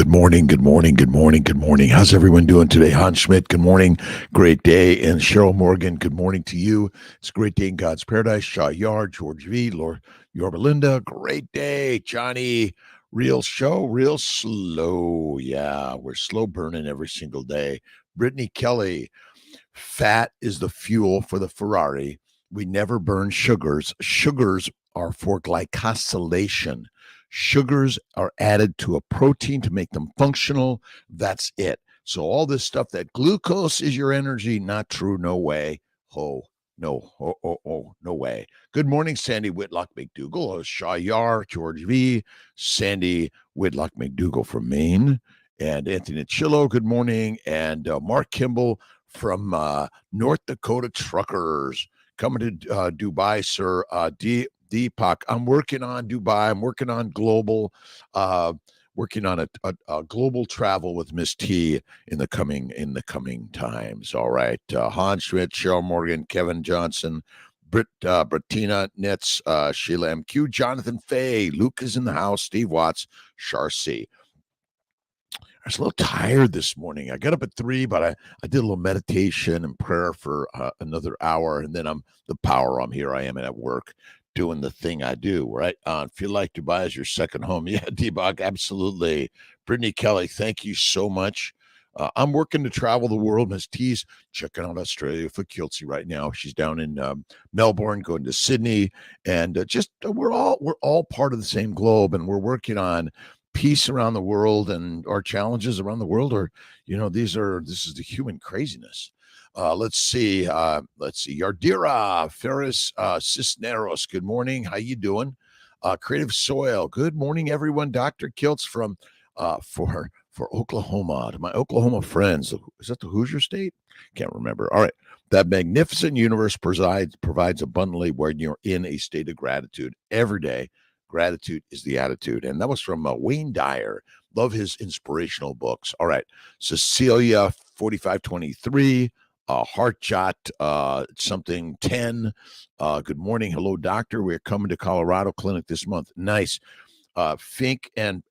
Good morning, good morning, good morning, good morning. How's everyone doing today? Hans Schmidt, good morning. Great day. And Cheryl Morgan, good morning to you. It's a great day in God's paradise. Shaw Yard, George V, Lord Yorba Linda, great day. Johnny, real show, real slow. Yeah, we're slow burning every single day. Brittany Kelly, fat is the fuel for the Ferrari. We never burn sugars. Sugars are for glycosylation. Sugars are added to a protein to make them functional. That's it. So all this stuff that glucose is your energy, not true. No way. No way. Good morning, Sandy Whitlock McDougall, Shaw Yar, George V, Sandy Whitlock McDougall from Maine, and Anthony Chillo, good morning, and Mark Kimball from North Dakota Truckers coming to Dubai, sir. Deepak, I'm working on Dubai. I'm working on global, working on a global travel with Miss T in the coming times. All right, Hans Schmidt, Cheryl Morgan, Kevin Johnson, Bettina Nitz, Sheila MQ, Jonathan Fay, Luke is in the house, Steve Watts, Charcy. I was a little tired this morning. I got up at 3, but I did a little meditation and prayer for another hour, and then I'm the power. Here I am at work doing the thing I do, right? Feel like Dubai is your second home. Yeah, Debug, absolutely. Brittany Kelly, thank you so much. I'm working to travel the world. Miss T's checking out Australia for Kiltz right now. She's down in Melbourne, going to Sydney, and we're all part of the same globe, and we're working on peace around the world, and our challenges around the world are, this is the human craziness. Let's see. Yardira Ferris Cisneros. Good morning. How you doing? Creative Soil. Good morning, everyone. Dr. Kiltz from for Oklahoma. To my Oklahoma friends. Is that the Hoosier State? Can't remember. All right. That magnificent universe provides abundantly when you're in a state of gratitude every day. Gratitude is the attitude. And that was from Wayne Dyer. Love his inspirational books. All right. Cecilia, 4523. Heartjot, something 10. Good morning. Hello, doctor. We're coming to Colorado Clinic this month. Nice. Fink and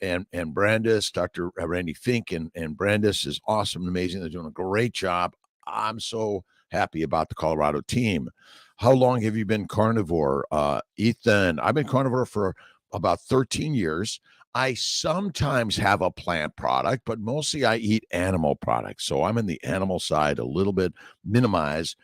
Brandis, Dr. Randy Fink and Brandis is awesome and amazing. They're doing a great job. I'm so happy about the Colorado team. How long have you been carnivore? Ethan, I've been carnivore for about 13 years. I sometimes have a plant product, but mostly I eat animal products. So I'm in the animal side a little bit, minimize.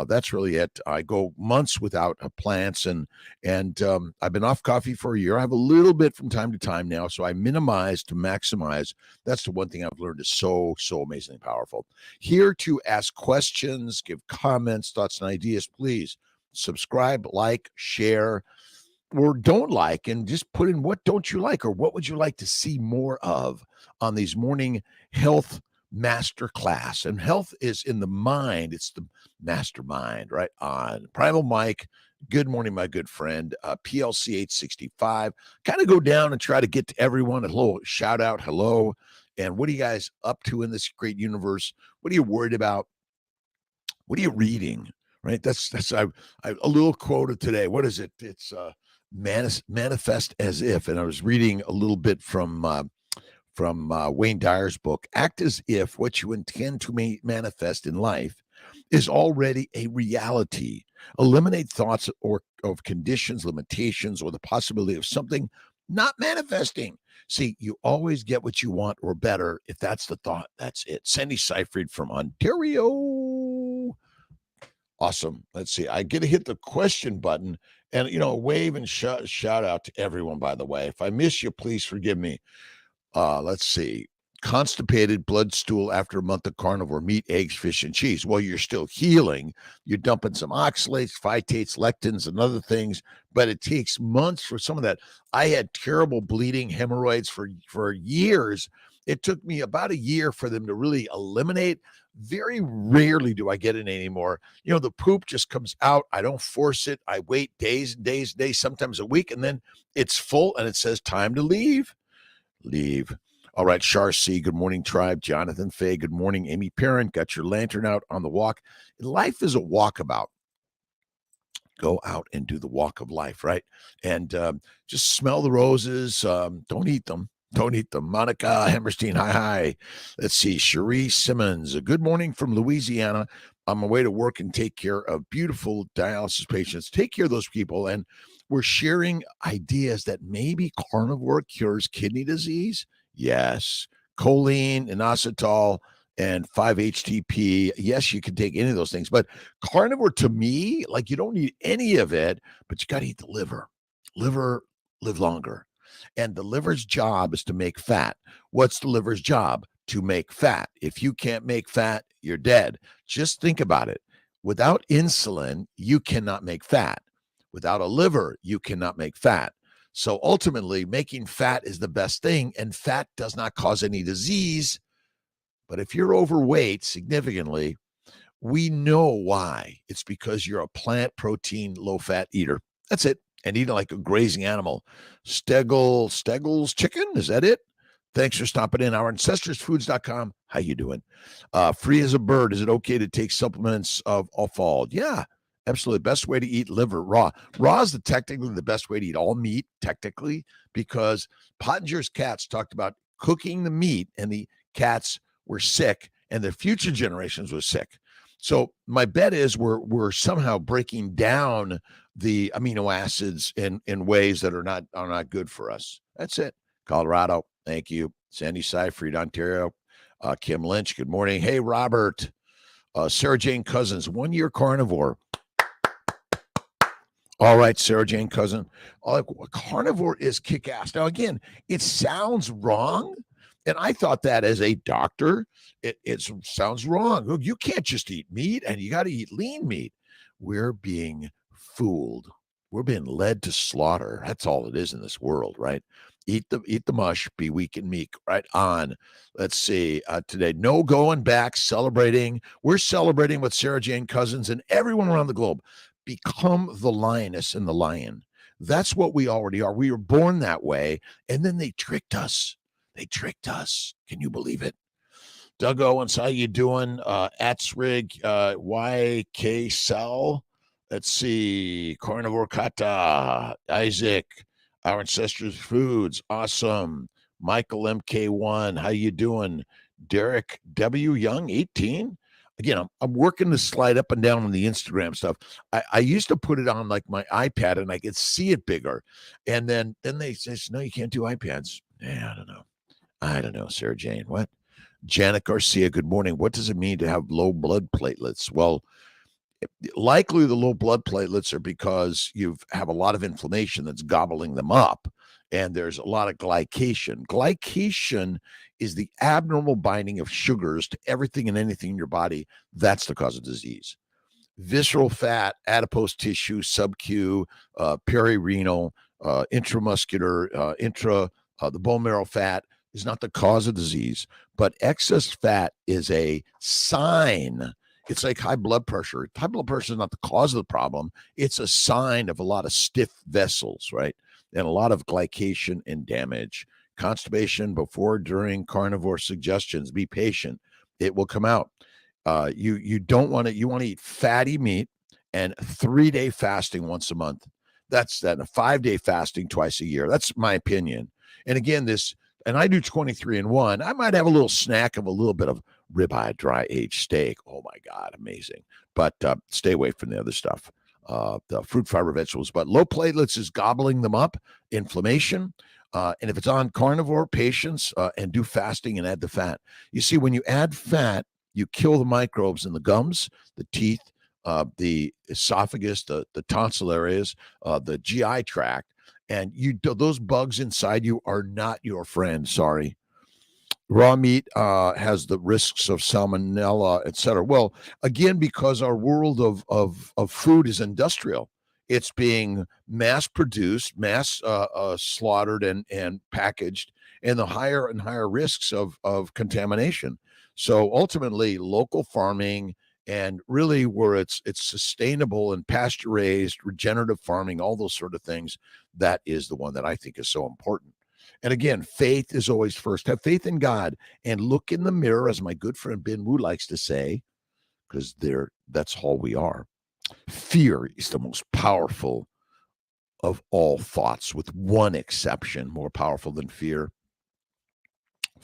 That's really it. I go months without plants, and I've been off coffee for a year. I have a little bit from time to time now, so I minimize to maximize. That's the one thing I've learned is so amazingly powerful. Here to ask questions, give comments, thoughts, and ideas. Please subscribe, like, share, or don't like, and just put in what don't you like or what would you like to see more of on these morning health master class. And health is in the mind. It's the mastermind, right? On Primal Mike. Good morning, my good friend. PLC 865. Kind of go down and try to get to everyone. A little shout out. Hello. And what are you guys up to in this great universe? What are you worried about? What are you reading? Right. That's a little quote of today. What is it? It's manifest as if. And I was reading a little bit from Wayne Dyer's book. Act as if what you intend to manifest in life is already a reality. Eliminate thoughts of conditions, limitations, or the possibility of something not manifesting. See, you always get what you want or better. If that's the thought, that's it. Sandy Seyfried from Ontario. Awesome. Let's see. I get to hit the question button and, wave and shout out to everyone, by the way. If I miss you, please forgive me. Let's see. Constipated, blood stool after a month of carnivore, meat, eggs, fish, and cheese. Well, you're still healing. You're dumping some oxalates, phytates, lectins, and other things, but it takes months for some of that. I had terrible bleeding hemorrhoids for years. It took me about a year for them to really eliminate. Very rarely do I get it anymore. The poop just comes out. I don't force it. I wait days and days, sometimes a week, and then it's full and it says time to leave. All right, Char C, good morning, tribe. Jonathan Fay, good morning. Amy Parent, got your lantern out on the walk. Life is a walkabout. Go out and do the walk of life, right? And just smell the roses. Don't eat them. Don't eat them. Monica Hammerstein, hi. Let's see. Cherie Simmons, a good morning from Louisiana. On my way to work and take care of beautiful dialysis patients. Take care of those people. And we're sharing ideas that maybe carnivore cures kidney disease. Yes. Choline, inositol, and 5-HTP. Yes, you can take any of those things. But carnivore, to me, like, you don't need any of it, but you got to eat the liver. Liver, live longer. And the liver's job is to make fat. What's the liver's job? To make fat. If you can't make fat, you're dead. Just think about it. Without insulin, you cannot make fat. Without a liver, you cannot make fat. So ultimately, making fat is the best thing, and fat does not cause any disease. But if you're overweight significantly, we know why. It's because you're a plant protein, low fat eater. That's it. And eating like a grazing animal. Steggles chicken, is that it? Thanks for stopping in. OurAncestorsFoods.com. How you doing? Free as a bird. Is it okay to take supplements of fall? Yeah, absolutely. Best way to eat liver raw. Raw is technically the best way to eat all meat, technically, because Pottinger's cats talked about cooking the meat, and the cats were sick, and the future generations were sick. So my bet is we're somehow breaking down the amino acids in ways that are not good for us. That's it. Colorado, thank you. Sandy Seyfried, Ontario. Kim Lynch, good morning. Hey, Robert. Sarah Jane Cousins, 1 year carnivore. All right, Sarah Jane Cousin. Carnivore is kick-ass. Now, again, it sounds wrong. And I thought that as a doctor, it sounds wrong. Look, you can't just eat meat, and you got to eat lean meat. We're being fooled. We're being led to slaughter. That's all it is in this world, right? Eat the mush, be weak and meek. Right on. Let's see. Today, no going back, celebrating. We're celebrating with Sarah Jane Cousins and everyone around the globe. Become the lioness and the lion. That's what we already are. We were born that way, and then they tricked us. They tricked us. Can you believe it? Doug Owens, how you doing? Atsrig, YK Cell. Let's see. Carnivore Kata. Isaac. Our Ancestors Foods. Awesome. Michael MK1. How you doing? Derek W. Young, 18. Again, I'm working to slide up and down on the Instagram stuff. I used to put it on like my iPad, and I could see it bigger. And then they say, no, you can't do iPads. Yeah, I don't know, Sarah Jane. What? Janet Garcia, good morning. What does it mean to have low blood platelets? Well, likely the low blood platelets are because you have a lot of inflammation that's gobbling them up, and there's a lot of glycation. Glycation is the abnormal binding of sugars to everything and anything in your body. That's the cause of disease. Visceral fat, adipose tissue, sub-Q, perirenal, intramuscular, the bone marrow fat is not the cause of disease, but excess fat is a sign. It's like high blood pressure. High blood pressure is not the cause of the problem. It's a sign of a lot of stiff vessels, right? And a lot of glycation and damage. Constipation before, during carnivore suggestions. Be patient. It will come out. You don't want to, you want to eat fatty meat and 3-day fasting once a month. That's that. A 5-day fasting twice a year. That's my opinion. And again, and I do 23-1. I might have a little snack of a little bit of ribeye, dry aged steak. Oh my God, amazing. But stay away from the other stuff, the fruit, fiber, vegetables. But low platelets is gobbling them up, inflammation. And if it's on carnivore, patience, and do fasting and add the fat. You see, when you add fat, you kill the microbes in the gums, the teeth, the esophagus, the tonsil areas, the GI tract. And those bugs inside you are not your friend. Sorry. Raw meat has the risks of salmonella, et cetera. Well, again, because our world of food is industrial. It's being mass produced, mass slaughtered and packaged, and the higher and higher risks of contamination. So ultimately, local farming, and really where it's sustainable and pasture raised, regenerative farming, all those sort of things, that is the one that I think is so important. And again, faith is always first. Have faith in God and look in the mirror, as my good friend Ben Wu likes to say, because that's all we are. Fear is the most powerful of all thoughts, with one exception, more powerful than fear.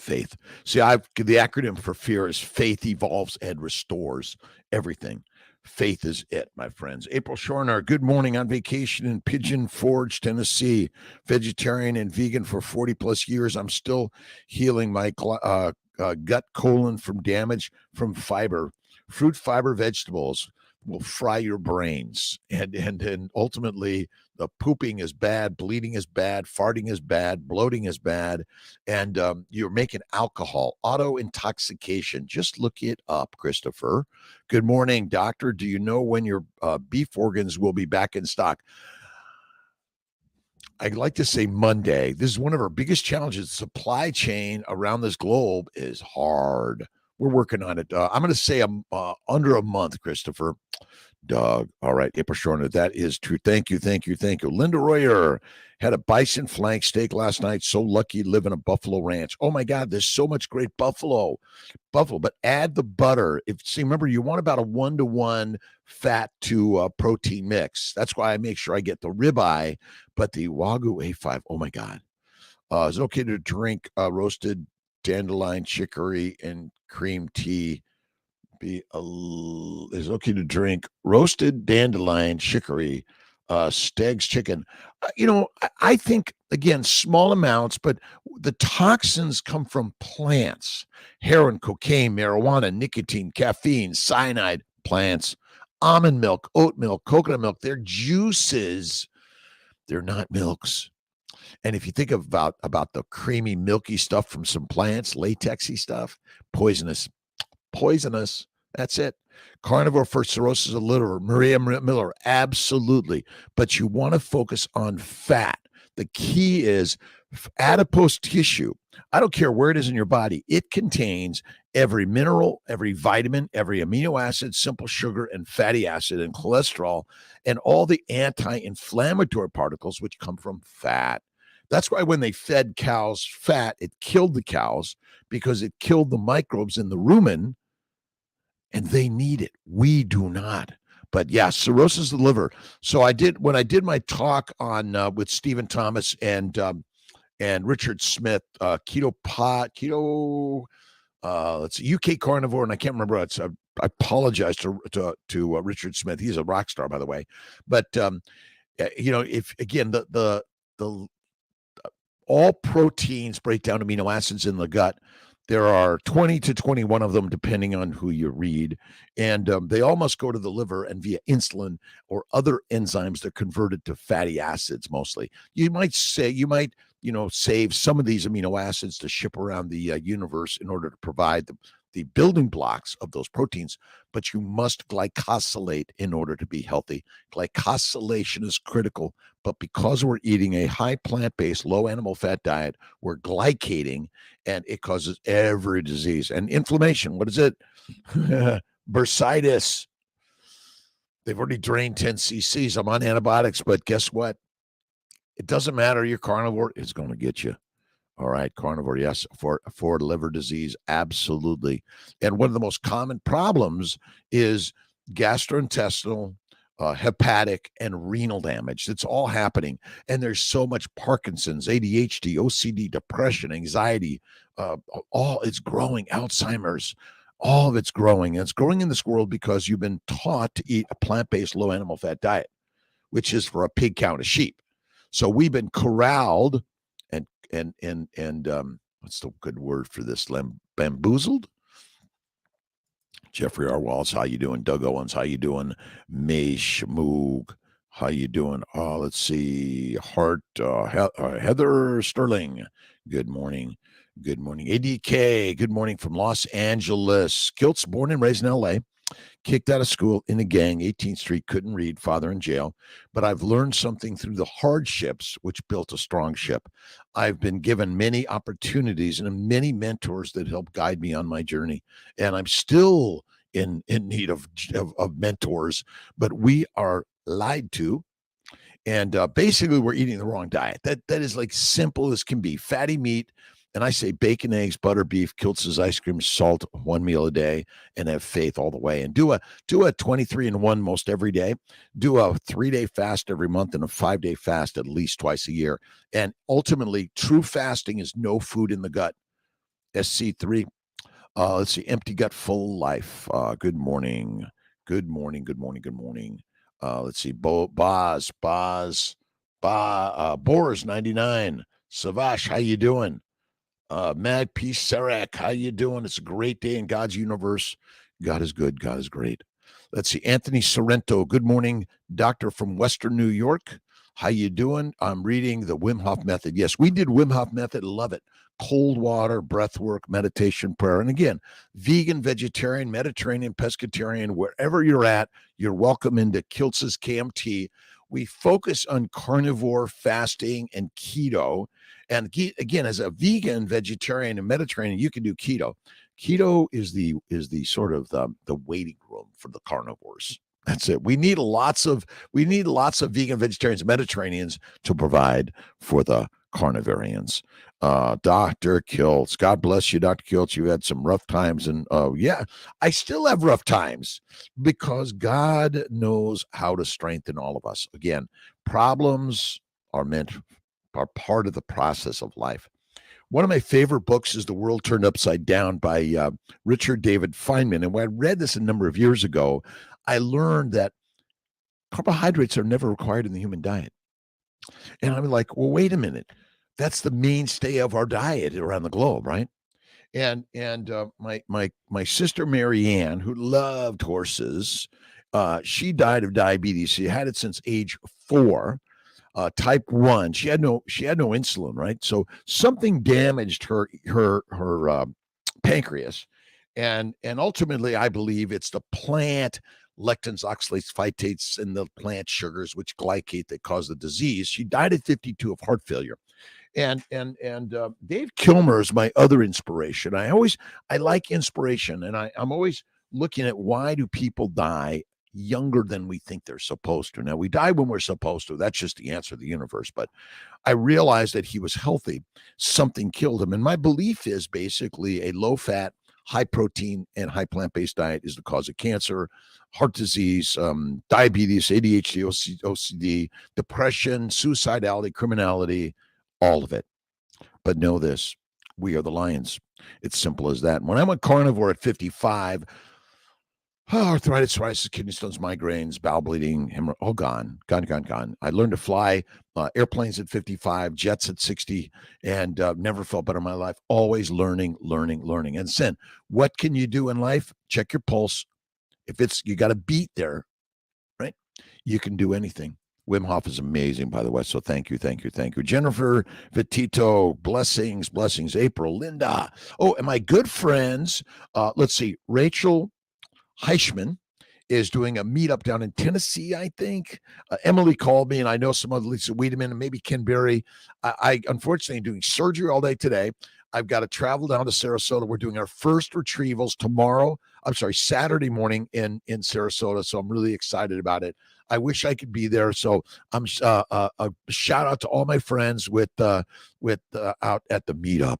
Faith. See, the acronym for fear is faith evolves and restores everything. Faith is it, my friends. April Shorner, good morning, on vacation in Pigeon Forge, Tennessee. Vegetarian and vegan for 40 plus years. I'm still healing my gut colon from damage from fiber. Fruit, fiber, vegetables will fry your brains. And ultimately, the pooping is bad, bleeding is bad, farting is bad, bloating is bad, and you're making alcohol, auto intoxication. Just look it up, Christopher. Good morning, doctor. Do you know when your beef organs will be back in stock? I'd like to say Monday. This is one of our biggest challenges. Supply chain around this globe is hard. We're working on it. I'm going to say under a month, Christopher. Doug. All right, April Shorter. That is true. Thank you. Linda Royer had a bison flank steak last night. So lucky to live in a buffalo ranch. Oh my God, there's so much great buffalo, but add the butter. Remember, you want about a 1-to-1 fat to protein mix. That's why I make sure I get the ribeye, but the Wagyu A5. Oh my God. Is it okay to drink roasted dandelion chicory and cream tea? Is okay to drink roasted dandelion chicory, Steg's chicken. I think, again, small amounts, but the toxins come from plants: heroin, cocaine, marijuana, nicotine, caffeine, cyanide, plants, almond milk, oat milk, coconut milk. They're juices. They're not milks. And if you think about the creamy, milky stuff from some plants, latexy stuff, poisonous. That's it. Carnivore for cirrhosis of the liver. Maria Miller, absolutely. But you want to focus on fat. The key is adipose tissue. I don't care where it is in your body. It contains every mineral, every vitamin, every amino acid, simple sugar, and fatty acid, and cholesterol, and all the anti-inflammatory particles which come from fat. That's why when they fed cows fat, it killed the cows, because it killed the microbes in the rumen, and they need it. We do not. But yeah, cirrhosis of the liver. So when I did my talk on with Stephen Thomas and Richard Smith, keto, let's see, UK Carnivore, and I can't remember. I apologize to Richard Smith. He's a rock star, by the way. But if again the all proteins break down amino acids in the gut. There are 20 to 21 of them, depending on who you read. And they all must go to the liver, and via insulin or other enzymes, they're converted to fatty acids mostly. You might save some of these amino acids to ship around the universe in order to provide the building blocks of those proteins, but you must glycosylate in order to be healthy. Glycosylation is critical, but because we're eating a high plant-based, low animal fat diet, we're glycating, and it causes every disease. And inflammation, what is it? Bursitis. They've already drained 10 cc's. I'm on antibiotics, but guess what? It doesn't matter. Your carnivore is going to get you. All right, carnivore, yes, for liver disease, absolutely. And one of the most common problems is gastrointestinal, hepatic, and renal damage. It's all happening. And there's so much Parkinson's, ADHD, OCD, depression, anxiety, it's growing, Alzheimer's, all of it's growing. And it's growing in this world because you've been taught to eat a plant-based, low animal fat diet, which is for a pig, cow, and a sheep. So we've been corralled and what's the good word for this? Bamboozled? Jeffrey R. Walls, how you doing? Doug Owens, how you doing? Meish Moog, how you doing? Let's see. Heather Sterling, good morning. Good morning. ADK, good morning from Los Angeles. Kiltz, born and raised in L.A., kicked out of school in a gang, 18th Street, couldn't read, father in jail. But I've learned something through the hardships, which built a strong ship. I've been given many opportunities and many mentors that help guide me on my journey. And I'm still in need of mentors, but we are lied to. And basically, we're eating the wrong diet. That is like simple as can be. Fatty meat. And I say bacon, eggs, butter, beef, Kiltz's ice cream, salt, one meal a day, and have faith all the way. And do a 23-and-1 most every day. Do a 3-day fast every month and a 5-day fast at least twice a year. And ultimately, true fasting is no food in the gut. SC3. Let's see. Empty gut, full life. Good morning. Good morning. Good morning. Good morning. Let's see. Boz. Boris 99. Savash, how you doing? Mag P. Sarek, how you doing? It's a great day in God's universe. God is good. God is great. Let's see. Anthony Sorrento. Good morning, doctor from Western New York. How you doing? I'm reading the Wim Hof method. Yes, we did Wim Hof method. Love it. Cold water, breath work, meditation, prayer. And again, vegan, vegetarian, Mediterranean, pescatarian, wherever you're at, you're welcome into Kiltz's KMT. We focus on carnivore fasting and keto. And again, as a vegan, vegetarian, and Mediterranean, you can do keto. Keto is the sort of the waiting room for the carnivores. That's it. We need lots of vegan, vegetarians, Mediterraneans to provide for the carnivorians. Dr. Kiltz, God bless you, Dr. Kiltz. You had some rough times, and yeah, I still have rough times because God knows how to strengthen all of us. Again, problems are part of the process of life. One of my favorite books is The World Turned Upside Down by Richard David Feynman. And when I read this a number of years ago, I learned that carbohydrates are never required in the human diet. And I'm like, well, wait a minute. That's the mainstay of our diet around the globe, right? And my sister Marianne, who loved horses, she died of diabetes. She had it since age 4. Type 1. She had no insulin, right? So something damaged her pancreas, and ultimately, I believe it's the plant lectins, oxalates, phytates, and the plant sugars which glycate that cause the disease. She died at 52 of heart failure. And Dave Kilmer is my other inspiration. I like inspiration, and I'm always looking at why do people die younger than we think they're supposed to. Now, we die when we're supposed to. That's just the answer of the universe. But I realized that he was healthy. Something killed him. And my belief is basically a low-fat, high-protein, and high plant-based diet is the cause of cancer, heart disease, diabetes, ADHD, OCD, depression, suicidality, criminality, all of it. But know this, we are the lions. It's simple as that. When I went carnivore at 55, arthritis, psoriasis, kidney stones, migraines, bowel bleeding, all gone. I learned to fly airplanes at 55, jets at 60, and never felt better in my life. Always learning. And then, what can you do in life? Check your pulse. If you got a beat there, right? You can do anything. Wim Hof is amazing, by the way. So thank you. Jennifer Vitito, blessings. April, Linda. Oh, and my good friends, let's see, Rachel Heichman is doing a meetup down in Tennessee, I think. Emily called me, and I know some other, Lisa Wiedemann and maybe Ken Berry. I unfortunately am doing surgery all day today. I've got to travel down to Sarasota. We're doing our first retrievals Saturday morning in Sarasota. So I'm really excited about it. I wish I could be there. So I'm a shout out to all my friends with out at the meetup.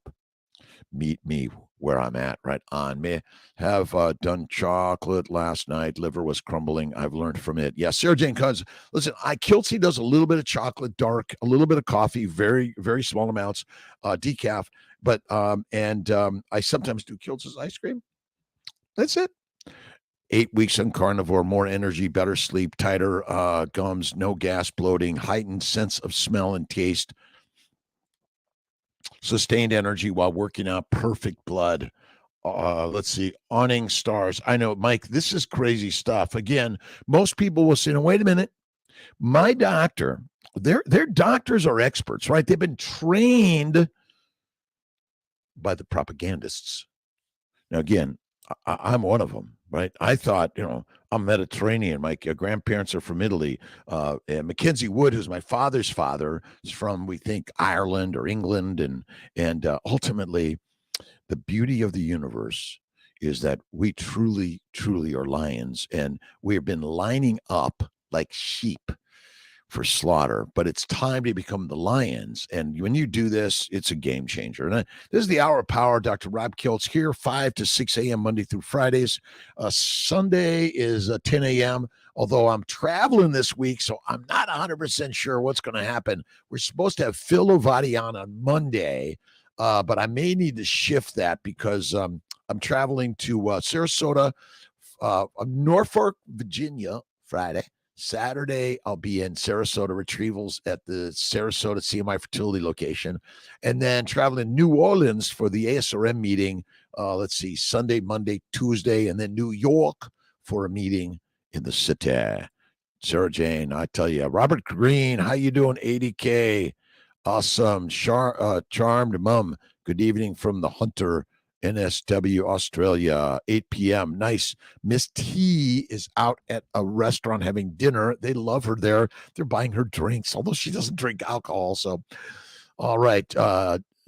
Meet me where I'm at, right on. May have done chocolate last night. Liver was crumbling. I've learned from it. Yeah, Sarah Jane Cuz. Listen, Kiltz does a little bit of chocolate, dark, a little bit of coffee, very, very small amounts, decaf. But I sometimes do Kiltz's ice cream. That's it. 8 weeks on carnivore, more energy, better sleep, tighter gums, no gas, bloating, heightened sense of smell and taste, sustained energy while working out, perfect blood. Let's see, awning stars. I know, Mike, this is crazy stuff. Again, most people will say, no, wait a minute. My doctor, their doctors are experts, right? They've been trained by the propagandists. Now, again, I'm one of them, right? I thought, I'm Mediterranean. My grandparents are from Italy. And Mackenzie Wood, who's my father's father, is from, we think, Ireland or England. And ultimately, the beauty of the universe is that we truly, truly are lions. And we have been lining up like sheep for slaughter, but it's time to become the lions. And when you do this, it's a game changer. And this is the Hour of Power. Dr. Rob Kiltz here, 5 to 6 a.m. Monday through Fridays. Sunday is 10 a.m., although I'm traveling this week, so I'm not 100% sure what's going to happen. We're supposed to have Phil Ovadian on Monday. but I may need to shift that because I'm traveling to Sarasota, Norfolk, Virginia, Friday. Saturday, I'll be in Sarasota Retrievals at the Sarasota CMI Fertility location, and then traveling to New Orleans for the ASRM meeting. Let's see, Sunday, Monday, Tuesday, and then New York for a meeting in the city. Sarah Jane, I tell you, Robert Green, how you doing? 80K, awesome. Charmed mom, good evening from the Hunter, NSW, Australia, 8 p.m. Nice. Miss T is out at a restaurant having dinner. They love her there. They're buying her drinks, although she doesn't drink alcohol. So, all right.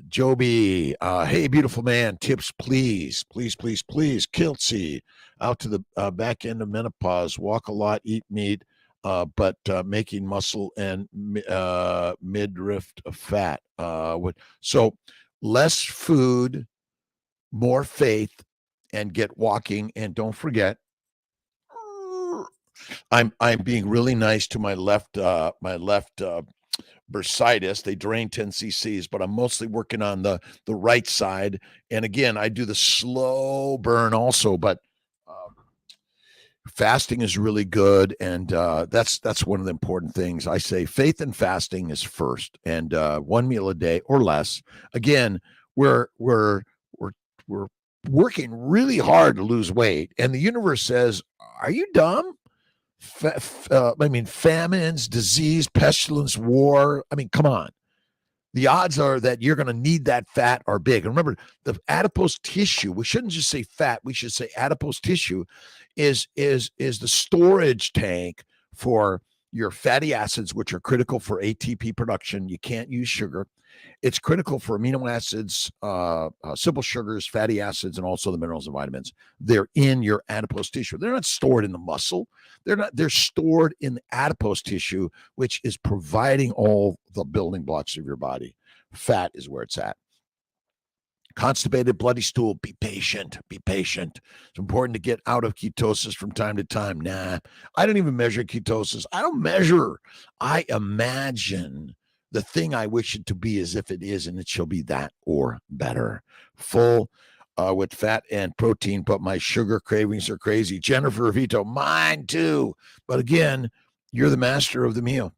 Joby, hey, beautiful man, tips, please, please, please, please. Kiltz, out to the back end of menopause, walk a lot, eat meat, but making muscle and midriff fat. So less food, more faith, and get walking. And don't forget, I'm being really nice to my left bursitis. They drain 10 cc's, but I'm mostly working on the right side. And again, I do the slow burn also, but fasting is really good. And that's one of the important things. I say faith and fasting is first, and 1 meal a day or less. Again, we're working really hard to lose weight, and the universe says, are you dumb? Famines, disease, pestilence, war. I mean, come on. The odds are that you're going to need that fat are big. And remember, the adipose tissue, we shouldn't just say fat, we should say adipose tissue is the storage tank for your fatty acids, which are critical for ATP production. You can't use sugar. It's critical for amino acids, simple sugars, fatty acids, and also the minerals and vitamins. They're in your adipose tissue. They're not stored in the muscle. They're stored in the adipose tissue, which is providing all the building blocks of your body. Fat is where it's at. Constipated, bloody stool, be patient, be patient. It's important to get out of ketosis from time to time. Nah, I don't even measure ketosis. I don't measure. I imagine the thing I wish it to be as if it is, and it shall be that or better. Full with fat and protein, but my sugar cravings are crazy. Jennifer Vito, mine too. But again, you're the master of the meal.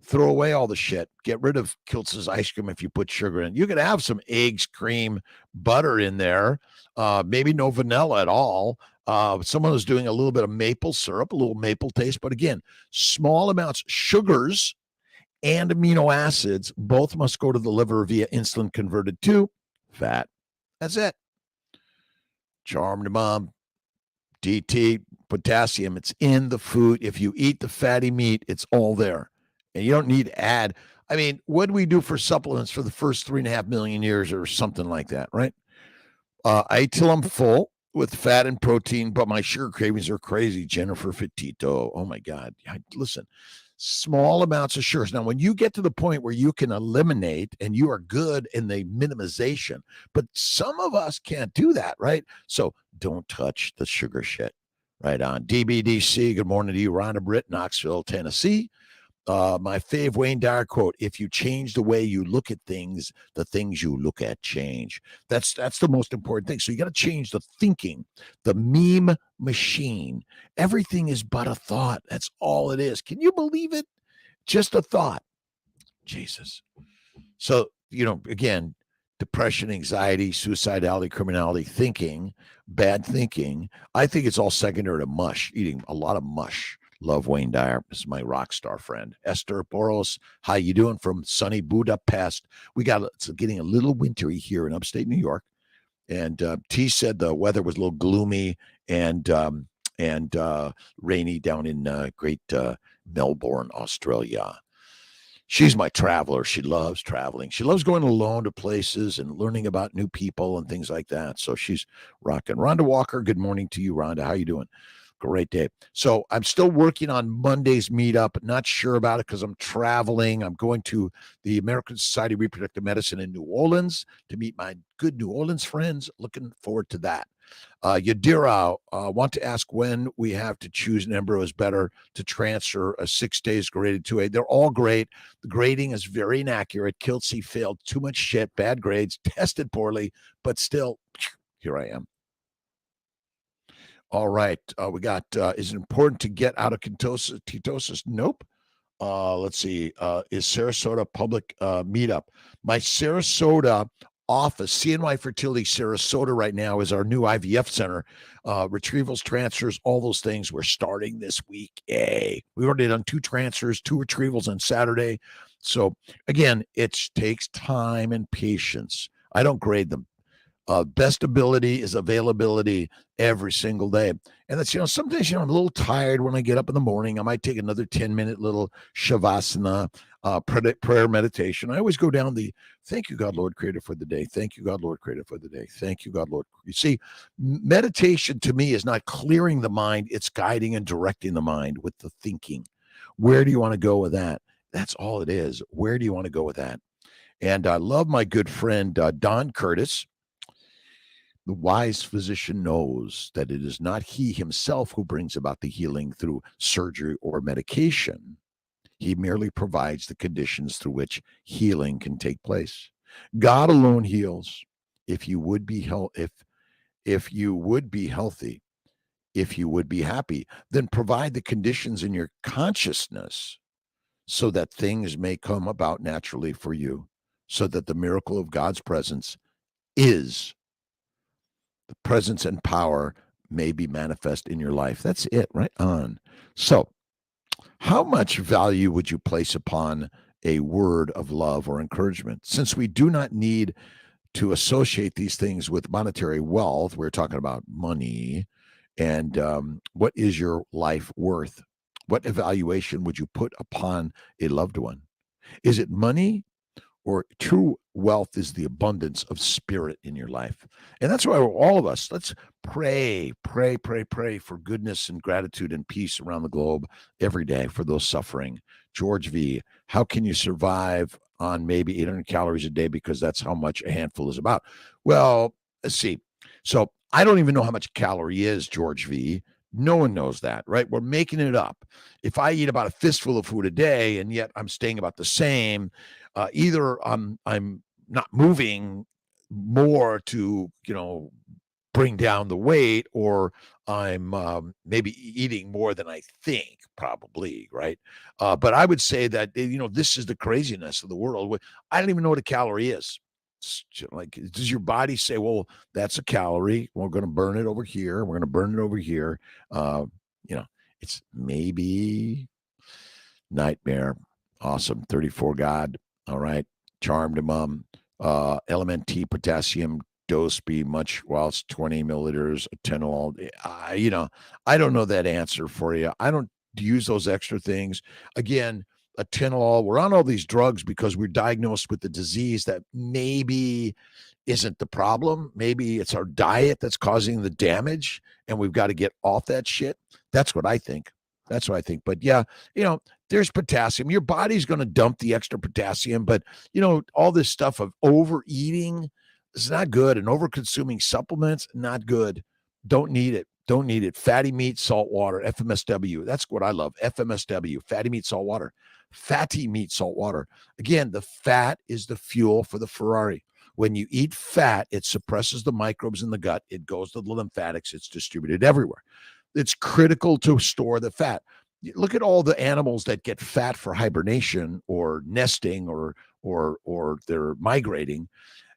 Throw away all the shit. Get rid of Kiltz's ice cream if you put sugar in. You can have some eggs, cream, butter in there. Maybe no vanilla at all. Someone was doing a little bit of maple syrup, a little maple taste. But again, small amounts, sugars and amino acids, both must go to the liver via insulin converted to fat. That's it. Charmed mom, DT, potassium, it's in the food. If you eat the fatty meat, it's all there. And you don't need to add. I mean, what do we do for supplements for the first 3.5 million years or something like that, right? I eat till I'm full with fat and protein, but my sugar cravings are crazy. Jennifer Fetito. Oh, my God. Listen, small amounts of sugars. Now, when you get to the point where you can eliminate and you are good in the minimization, but some of us can't do that, right? So don't touch the sugar shit. Right on. DBDC, good morning to you. Rhonda Britt, Knoxville, Tennessee. My fave Wayne Dyer quote: if you change the way you look at things, the things you look at change. That's the most important thing. So you got to change the thinking, the meme machine. Everything is but a thought. That's all it is. Can you believe it? Just a thought. Jesus. So, again, depression, anxiety, suicidality, criminality, thinking, bad thinking. I think it's all secondary to mush, eating a lot of mush. Love Wayne Dyer. This is my rock star friend. Esther Boros, how you doing from sunny Budapest? It's getting a little wintry here in upstate New York. And T said the weather was a little gloomy and rainy down in great Melbourne, Australia. She's my traveler. She loves traveling. She loves going alone to places and learning about new people and things like that. So she's rocking. Rhonda Walker, good morning to you, Rhonda. How you doing? Great day. So I'm still working on Monday's meetup. Not sure about it because I'm traveling. I'm going to the American Society of Reproductive Medicine in New Orleans to meet my good New Orleans friends. Looking forward to that. Yadira, want to ask when we have to choose an embryo is better to transfer a 6 days graded 2A. They're all great. The grading is very inaccurate. Kiltz failed too much shit, bad grades, tested poorly, but still, here I am. All right. We got, is it important to get out of ketosis? Nope. Let's see. Is Sarasota public meetup? My Sarasota office, CNY Fertility Sarasota right now is our new IVF center. Retrievals, transfers, all those things. We're starting this week. Yay. We already done 2 transfers, 2 retrievals on Saturday. So again, it takes time and patience. I don't grade them. Best ability is availability every single day. And that's, some days, I'm a little tired when I get up in the morning. I might take another 10-minute little shavasana, prayer meditation. I always go down the thank you, God, Lord, creator for the day. Thank you, God, Lord, creator for the day. Thank you, God, Lord. You see, meditation to me is not clearing the mind. It's guiding and directing the mind with the thinking. Where do you want to go with that? That's all it is. Where do you want to go with that? And I love my good friend, Don Curtis. The wise physician knows that it is not he himself who brings about the healing through surgery or medication. He merely provides the conditions through which healing can take place. God alone heals. If you would be if you would be healthy, if you would be happy, then provide the conditions in your consciousness so that things may come about naturally for you, so that the miracle of God's presence is the presence and power may be manifest in your life. That's it, right on. So, how much value would you place upon a word of love or encouragement? Since we do not need to associate these things with monetary wealth, we're talking about money, and what is your life worth? What evaluation would you put upon a loved one? Is it money? Or true wealth is the abundance of spirit in your life. And that's why all of us, let's pray for goodness and gratitude and peace around the globe every day for those suffering. George V., how can you survive on maybe 800 calories a day? Because that's how much a handful is about. Well, let's see. So I don't even know how much a calorie is, George V. No one knows that, right? We're making it up. If I eat about a fistful of food a day and yet I'm staying about the same, either I'm not moving more to bring down the weight, or I'm maybe eating more than I think, probably, right? But I would say that this is the craziness of the world. I don't even know what a calorie is. Like, does your body say, well, that's a calorie, we're going to burn it over here, we're going to burn it over here? It's maybe nightmare. Awesome. 34 God. All right. Charmed mom. Element T potassium dose be much whilst 20 milliliters of atenolol. I don't know that answer for you. I don't use those extra things. Again, atenolol, we're on all these drugs because we're diagnosed with the disease that maybe isn't the problem. Maybe it's our diet that's causing the damage, and we've got to get off that shit. That's what I think. But yeah, there's potassium. Your body's going to dump the extra potassium, but all this stuff of overeating is not good, and over consuming supplements, not good. Don't need it. Fatty meat, salt water, FMSW. That's what I love. FMSW, fatty meat, salt water. Fatty meat, salt water. Again, the fat is the fuel for the Ferrari. When you eat fat, it suppresses the microbes in the gut. It goes to the lymphatics. It's distributed everywhere. It's critical to store the fat. Look at all the animals that get fat for hibernation or nesting or they're migrating.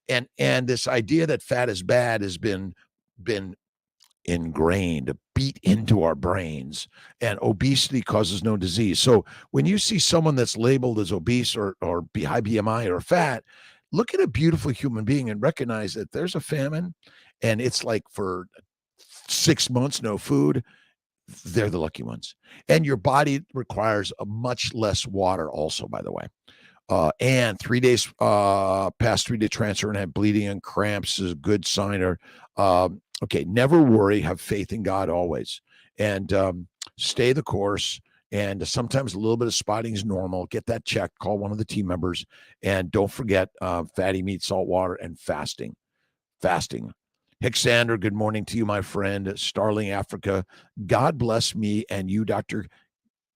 And this idea that fat is bad has been ingrained, beat into our brains, and obesity causes no disease. So when you see someone that's labeled as obese or high BMI or fat, look at a beautiful human being and recognize that there's a famine, and it's like for 6 months, no food. They're the lucky ones. And your body requires a much less water also, by the way. And 3 days past 3-day transfer and have bleeding and cramps is a good sign. Or okay, never worry. Have faith in God always, and stay the course. And sometimes a little bit of spotting is normal. Get that checked. Call one of the team members, and don't forget fatty meat, salt water, and fasting. Hexander, good morning to you, my friend. Starling Africa, God bless me and you, Dr.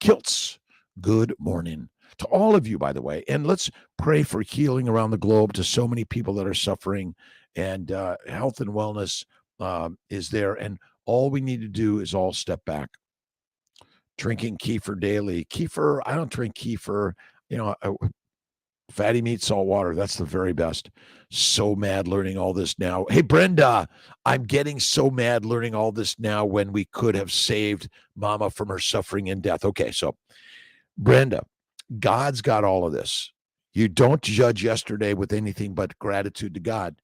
Kiltz. Good morning to all of you, by the way. And let's pray for healing around the globe to so many people that are suffering, and health and wellness is there. And all we need to do is all step back. Drinking kefir daily. Kefir, I don't drink kefir. Fatty meat, salt water. That's the very best. So mad learning all this now. Hey, Brenda, I'm getting so mad learning all this now when we could have saved Mama from her suffering and death. Okay, so Brenda, God's got all of this. You don't judge yesterday with anything but gratitude to God.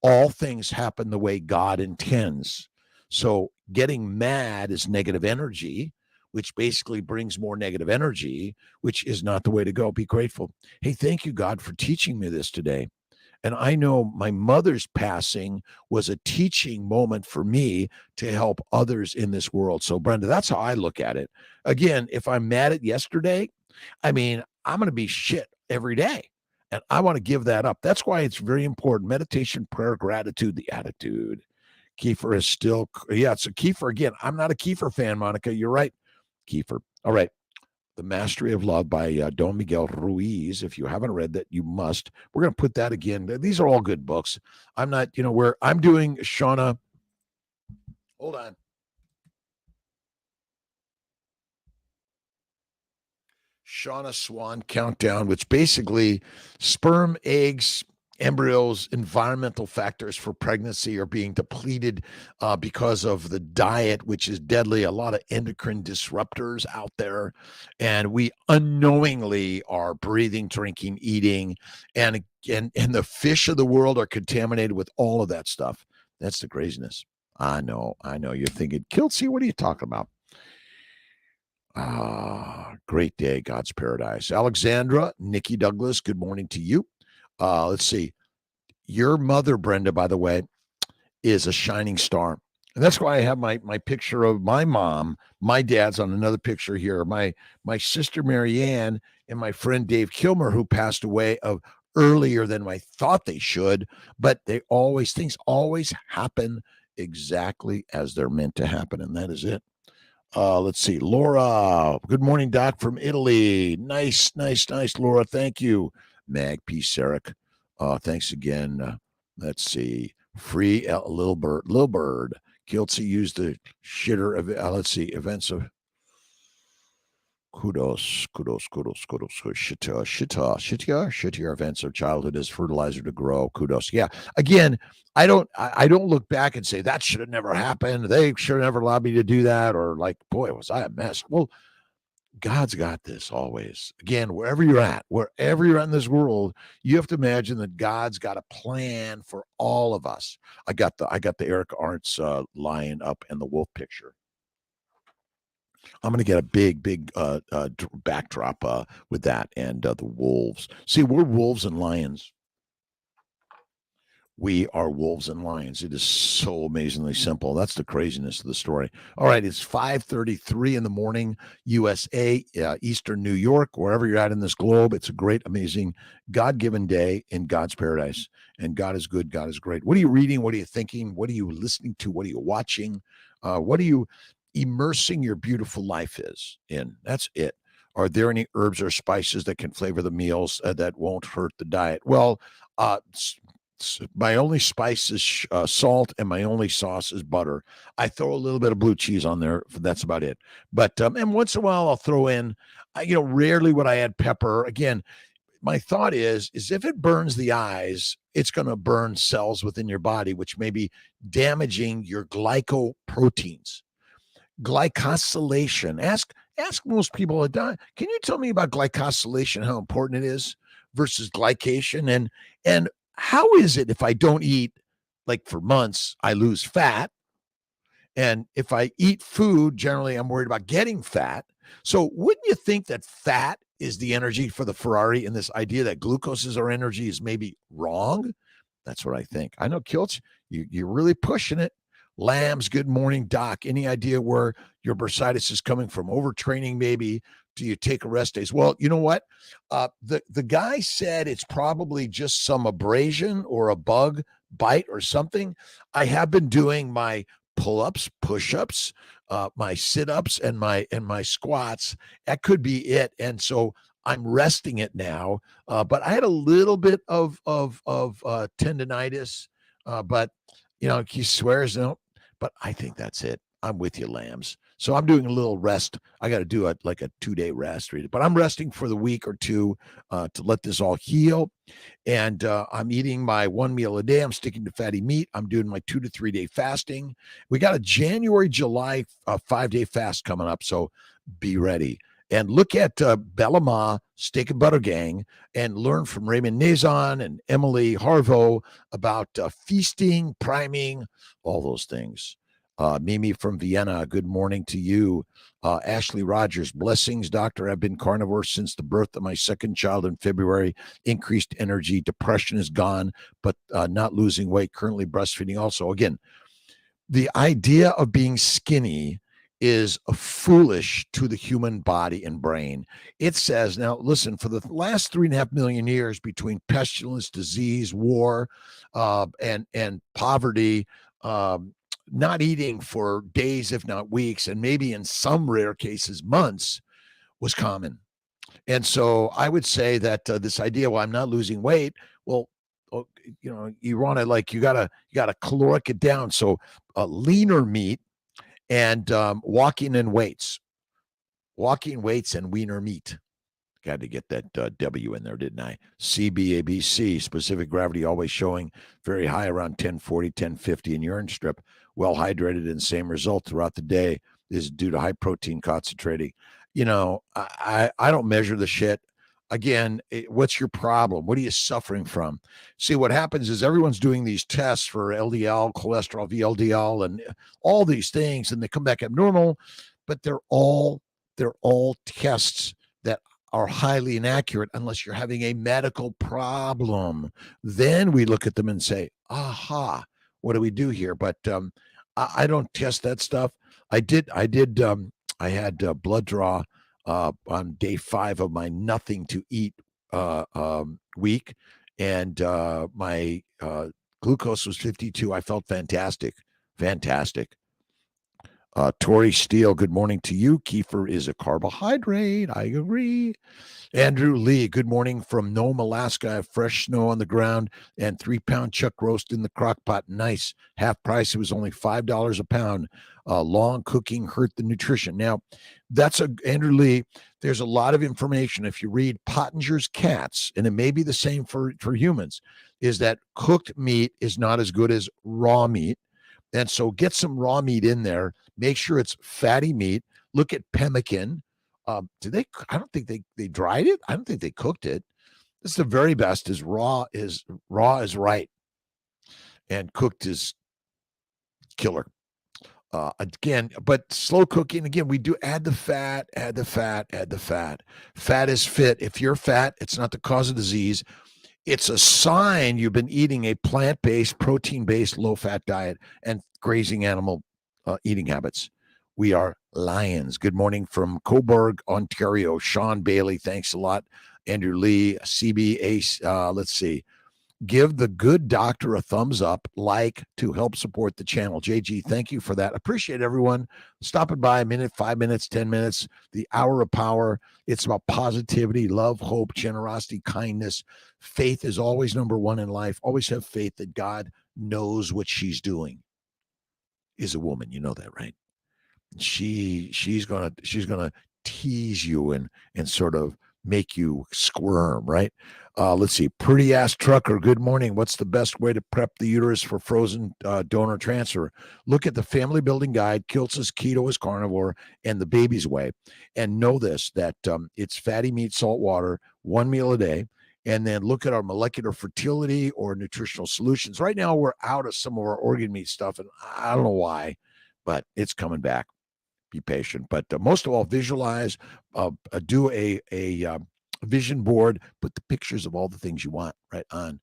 All things happen the way God intends. So getting mad is negative energy, which basically brings more negative energy, which is not the way to go. Be grateful. Hey, thank you, God, for teaching me this today. And I know my mother's passing was a teaching moment for me to help others in this world. So, Brenda, that's how I look at it. Again, if I'm mad at yesterday, I'm going to be shit every day. And I want to give that up. That's why it's very important. Meditation, prayer, gratitude, the attitude. Kefir is still, it's a kefir. Again, I'm not a kefir fan, Monica. You're right. Kefir. All right. The Mastery of Love by Don Miguel Ruiz. If you haven't read that, you must. We're going to put that again. These are all good books. I'm not, where I'm doing Shauna. Hold on. Shauna Swan Countdown, which basically sperm, eggs, embryos, environmental factors for pregnancy are being depleted because of the diet, which is deadly. A lot of endocrine disruptors out there. And we unknowingly are breathing, drinking, eating, and the fish of the world are contaminated with all of that stuff. That's the craziness. I know. You're thinking, Kiltz, what are you talking about? Great day, God's paradise. Alexandra, Nikki Douglas, good morning to you. Let's see. Your mother, Brenda, by the way, is a shining star. And that's why I have my picture of my mom. My dad's on another picture here. My sister, Marianne, and my friend, Dave Kilmer, who passed away earlier than I thought they should. But things always happen exactly as they're meant to happen. And that is it. Let's see. Laura, good morning, Doc, from Italy. Nice, Laura. Thank you. Mag P. Sarek. Thanks again. Let's see. Free Little Bird. Kiltz used the shitter of let's see. Events of kudos. Shittier events of childhood as fertilizer to grow. Kudos. Yeah. Again, I don't look back and say that should have never happened. They should have never allowed me to do that. Or like, boy, was I a mess. Well, God's got this always. Again, wherever you're at in this world, you have to imagine that God's got a plan for all of us. I got the Eric Arntz lion up and the wolf picture. I'm going to get a big backdrop with that and the wolves. See, we're wolves and lions. We are wolves and lions. It is so amazingly simple. That's the craziness of the story. All right, it's 5:33 in the morning, USA, Eastern New York, wherever you're at in this globe. It's a great, amazing, God-given day in God's paradise. And God is good. God is great. What are you reading? What are you thinking? What are you listening to? What are you watching? What are you immersing your beautiful life in? That's it. Are there any herbs or spices that can flavor the meals that won't hurt the diet? Well, my only spice is salt, and my only sauce is butter. I throw a little bit of blue cheese on there. That's about it. But and once in a while, I'll throw in, rarely would I add pepper. Again, my thought is if it burns the eyes, it's going to burn cells within your body, which may be damaging your glycoproteins. Glycosylation. Ask most people. Can you tell me about glycosylation? How important it is versus glycation, and how is it if I don't eat, like for months, I lose fat? And if I eat food, generally I'm worried about getting fat. So wouldn't you think that fat is the energy for the Ferrari, and this idea that glucose is our energy is maybe wrong? That's what I think. I know, Kiltz, you're really pushing it. Lambs, good morning, Doc. Any idea where your bursitis is coming from? Overtraining, maybe do you take a rest days? Well, you know what? The guy said it's probably just some abrasion or a bug bite or something. I have been doing my pull-ups, push-ups, my sit-ups, and my squats. That could be it. And so I'm resting it now. But I had a little bit of tendonitis, but he swears no. But I think that's it. I'm with you, lambs. So I'm doing a little rest. I got to do a 2-day rest, but I'm resting for the week or two to let this all heal. And I'm eating my 1 meal a day. I'm sticking to fatty meat. I'm doing my 2 to 3 day fasting. We got a January, July 5-day fast coming up. So be ready. And look at Bellama Steak and Butter Gang and learn from Raymond Nazon and Emily Harvo about feasting, priming, all those things. Mimi from Vienna, good morning to you. Ashley Rogers, blessings, doctor. I've been carnivore since the birth of my second child in February. Increased energy, depression is gone, but not losing weight. Currently breastfeeding also. Again, the idea of being skinny is foolish to the human body and brain. It says, now listen, for the last 3.5 million years between pestilence, disease, war, and poverty, not eating for days, if not weeks, and maybe in some rare cases, months, was common. And so I would say that this idea, well, I'm not losing weight. Well, you want to you gotta caloric it down. So leaner meat and walking weights and wiener meat. Got to get that W in there, didn't I? CBABC, specific gravity, always showing very high around 1040, 1050 in urine strip. Well hydrated and same result throughout the day is due to high protein concentrating. I don't measure the shit. Again, what's your problem? What are you suffering from? See, what happens is everyone's doing these tests for LDL, cholesterol, VLDL, and all these things, and they come back abnormal, but they're all tests that are highly inaccurate unless you're having a medical problem. Then we look at them and say, aha, what do we do here? But I don't test that stuff. I had blood draw on day 5 of my nothing to eat week, and my glucose was 52. I felt fantastic. Tori Steele, good morning to you. Kefir is a carbohydrate. I agree. Andrew Lee, good morning from Nome, Alaska. I have fresh snow on the ground and 3-pound chuck roast in the crock pot. Nice. Half price. It was only $5 a pound. Long cooking hurt the nutrition. Now, Andrew Lee, there's a lot of information. If you read Pottinger's Cats, and it may be the same for humans, is that cooked meat is not as good as raw meat. And so get some raw meat in there. Make sure it's fatty meat. Look at pemmican. I don't think they dried it. I don't think they cooked it. This is the very best. Is raw is right, and cooked is killer. Again, but slow cooking. Again, we do add the fat. Fat is fit. If you're fat, it's not the cause of disease. It's a sign you've been eating a plant-based, protein-based, low-fat diet and grazing animal eating habits. We are lions. Good morning from Cobourg, Ontario. Sean Bailey, thanks a lot. Andrew Lee, CB Ace. Let's see. Give the good doctor a thumbs up, to help support the channel. JG, thank you for that. Appreciate everyone stopping by a minute, 5 minutes, 10 minutes. The hour of power. It's about positivity, love, hope, generosity, kindness. Faith is always number one in life. Always have faith that God knows what she's doing. Is a woman, you know that, right? She's gonna tease you and sort of make you squirm, right? Let's see. Pretty ass trucker. Good morning. What's the best way to prep the uterus for frozen donor transfer? Look at the Family Building Guide, Kiltz's Keto is Carnivore, and the Baby's Way, and know this, that it's fatty meat, salt water, 1 meal a day. And then look at our molecular fertility or nutritional solutions. Right now, we're out of some of our organ meat stuff, and I don't know why, but it's coming back. Be patient. But most of all, visualize, do a vision board, put the pictures of all the things you want right on.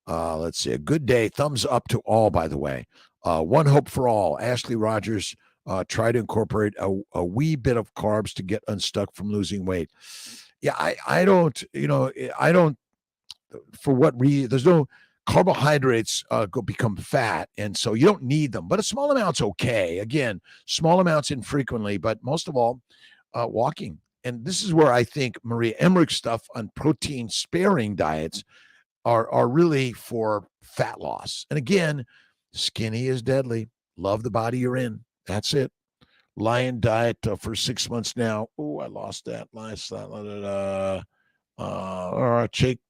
Let's see. A good day. Thumbs up to all, by the way. One hope for all. Ashley Rogers, Try to incorporate a wee bit of carbs to get unstuck from losing weight. Yeah, I don't, I don't, for what reason, there's no carbohydrates go become fat. And so you don't need them, but a small amount's okay. Again, small amounts infrequently, but most of all, walking. And this is where I think Maria Emmerich's stuff on protein sparing diets are really for fat loss. And again, skinny is deadly. Love the body you're in. That's it. Lion diet for 6 months now. Oh, I lost that.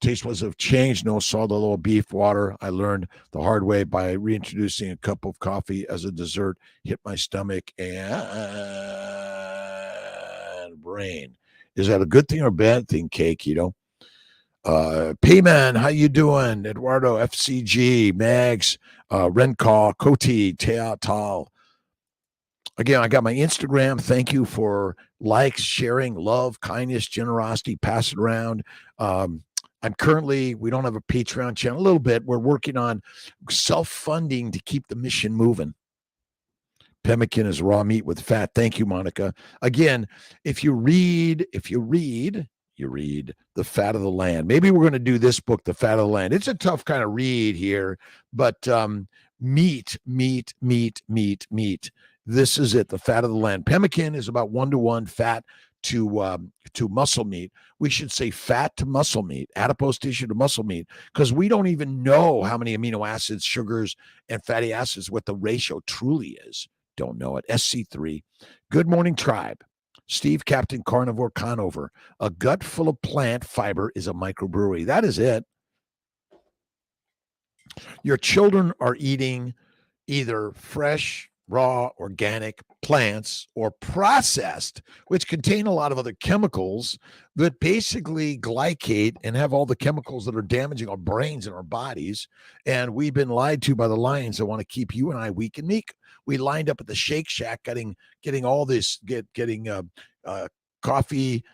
Taste was have changed. No salt, a little beef, water. I learned the hard way by reintroducing a cup of coffee as a dessert. Hit my stomach and brain. Is that a good thing or a bad thing, Keto? Payman, how you doing? Eduardo, FCG, Mags, Rencall, Koti, Teatal. Again, I got my Instagram. Thank you for likes, sharing, love, kindness, generosity. Pass it around. We don't have a Patreon channel, a little bit. We're working on self-funding to keep the mission moving. Pemmican is raw meat with fat. Thank you, Monica. Again, if you read The Fat of the Land. Maybe we're going to do this book, The Fat of the Land. It's a tough kind of read here, but meat. This is it, The Fat of the Land. Pemmican is about 1-to-1 fat to muscle meat. We should say fat to muscle meat, adipose tissue to muscle meat, because we don't even know how many amino acids, sugars, and fatty acids, what the ratio truly is. Don't know it. SC3. Good morning, tribe. Steve, Captain Carnivore Conover. A gut full of plant fiber is a microbrewery. That is it. Your children are eating either fresh, raw, organic plants or processed, which contain a lot of other chemicals that basically glycate and have all the chemicals that are damaging our brains and our bodies. And we've been lied to by the lions that want to keep you and I weak and meek. We lined up at the Shake Shack getting all this, getting coffee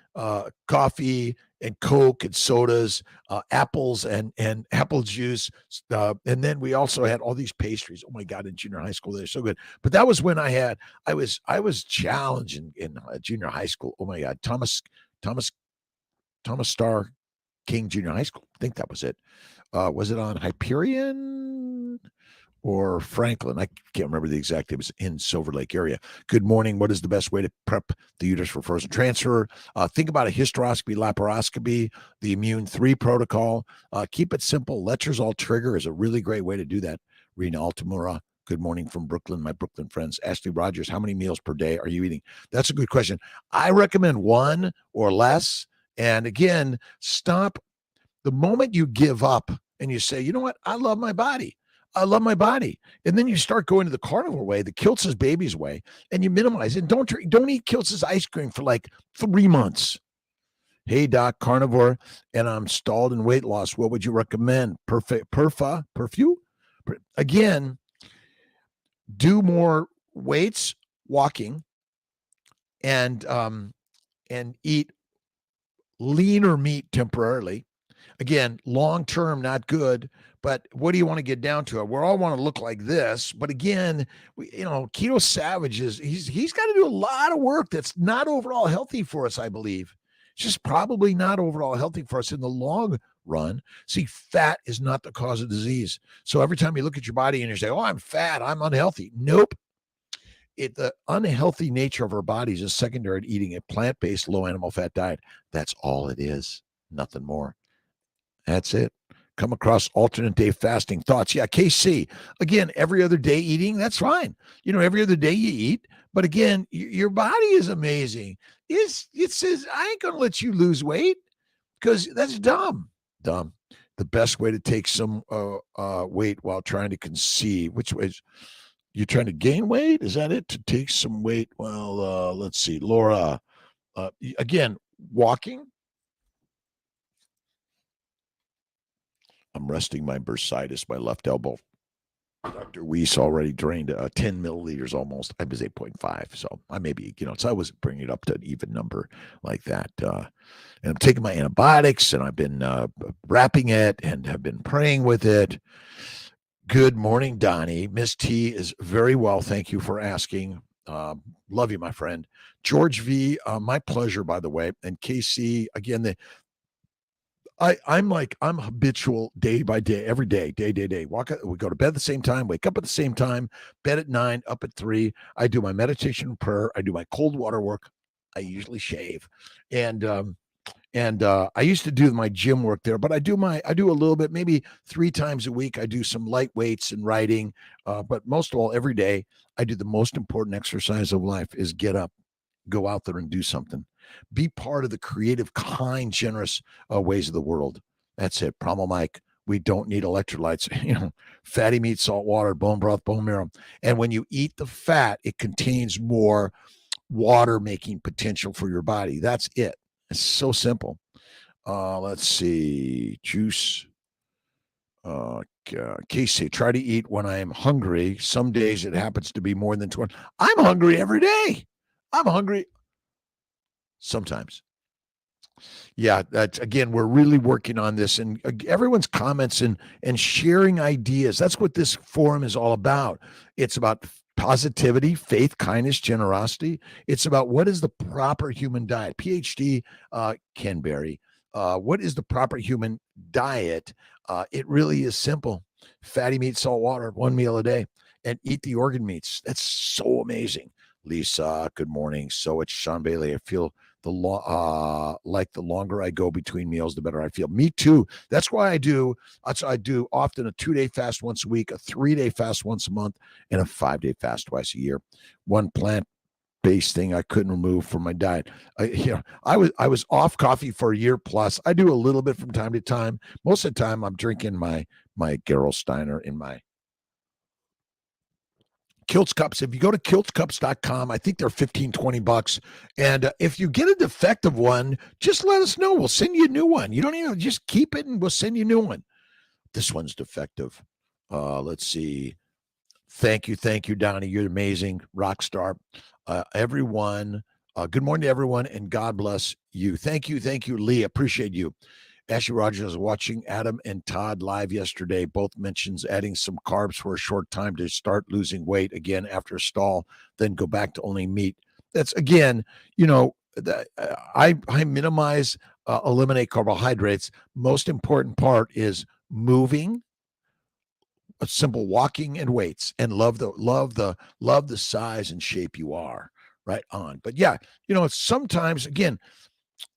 and Coke and sodas, apples and apple juice. And then we also had all these pastries. Oh my God, in junior high school, they're so good. But that was when I was challenged in junior high school. Oh my God, Thomas Starr King Junior High School. I think that was it. Was it on Hyperion or Franklin? I can't remember the exact. It was in Silver Lake area. Good morning. What is the best way to prep the uterus for frozen transfer? Think about a hysteroscopy, laparoscopy, the Immune 3 protocol. Keep it simple. Letrozole trigger is a really great way to do that. Rena Altamura. Good morning from Brooklyn, my Brooklyn friends. Ashley Rogers, how many meals per day are you eating? That's a good question. I recommend 1 or less. And again, stop. The moment you give up and you say, you know what? I love my body. I love my body. And then you start going to the carnivore way, the Kiltz's babies way, and you minimize it. Don't eat Kiltz's ice cream for like 3 months. Hey, Doc, carnivore, and I'm stalled in weight loss. What would you recommend? Perfu? Again, do more weights, walking, and eat leaner meat temporarily. Again, long-term, not good, but what do you want to get down to? We all want to look like this, but again, Keto Savage he's got to do a lot of work that's not overall healthy for us, I believe. It's just probably not overall healthy for us in the long run. See, fat is not the cause of disease. So every time you look at your body and you say, oh, I'm fat, I'm unhealthy. Nope. The unhealthy nature of our bodies is secondary to eating a plant-based, low animal fat diet. That's all it is. Nothing more. That's it. Come across alternate day fasting thoughts. Yeah, KC. Again, every other day eating, that's fine. Every other day you eat. But again, your body is amazing. It says, I ain't going to let you lose weight because that's dumb. Dumb. The best way to take some weight while trying to conceive, which way is you're trying to gain weight? Is that it? To take some weight? Well, let's see. Laura, again, walking. I'm resting my bursitis, my left elbow. Dr. Weiss already drained 10 milliliters almost. I was 8.5. So I maybe, so I wasn't bringing it up to an even number like that. And I'm taking my antibiotics and I've been wrapping it and have been praying with it. Good morning, Donnie. Miss T is very well. Thank you for asking. Love you, my friend. George V, my pleasure, by the way. And KC, again, I'm habitual day by day, every day, day. We go to bed at the same time, wake up at the same time, bed at 9, up at 3. I do my meditation and prayer. I do my cold water work. I usually shave. And I used to do my gym work there, but I do a little bit, maybe 3 times a week. I do some light weights and writing, but most of all, every day I do the most important exercise of life is get up, go out there and do something. Be part of the creative, kind, generous ways of the world. That's it. Problem, Mike. We don't need electrolytes. Fatty meat, salt water, bone broth, bone marrow. And when you eat the fat, it contains more water making potential for your body. That's it. It's so simple. Let's see. Juice. Casey, try to eat when I am hungry. Some days it happens to be more than 20. I'm hungry every day. I'm hungry sometimes. Yeah, that's again, we're really working on this, and everyone's comments and sharing ideas. That's what this forum is all about. It's about positivity, faith, kindness, generosity. It's about what is the proper human diet. PhD Ken Berry. What is the proper human diet? It really is simple: fatty meat, salt water, 1 meal a day, and eat the organ meats. That's so amazing. Lisa, good morning. So it's Sean Bailey. I feel like the longer I go between meals, the better I feel. Me too. That's why I do often a 2-day fast once a week, a 3-day fast once a month, and a 5-day fast twice a year. One plant-based thing I couldn't remove from my diet. I was off coffee for a year plus. I do a little bit from time to time. Most of the time, I'm drinking my Gerolsteiner in my Kiltz cups. If you go to kiltzcups.com, I think they're $15-20. And if you get a defective one, just let us know. We'll send you a new one. You don't even just keep it and we'll send you a new one. This one's defective. Let's see. Thank you, Donnie. You're amazing, rock star. Everyone, good morning to everyone, and God bless you. Thank you, Lee. Appreciate you. Ashley Rogers was watching Adam and Todd live yesterday. Both mentions adding some carbs for a short time to start losing weight again after a stall, then go back to only meat. That's again, I minimize, eliminate carbohydrates. Most important part is moving, a simple walking and weights, and love the size and shape you are. Right on. But yeah, sometimes again,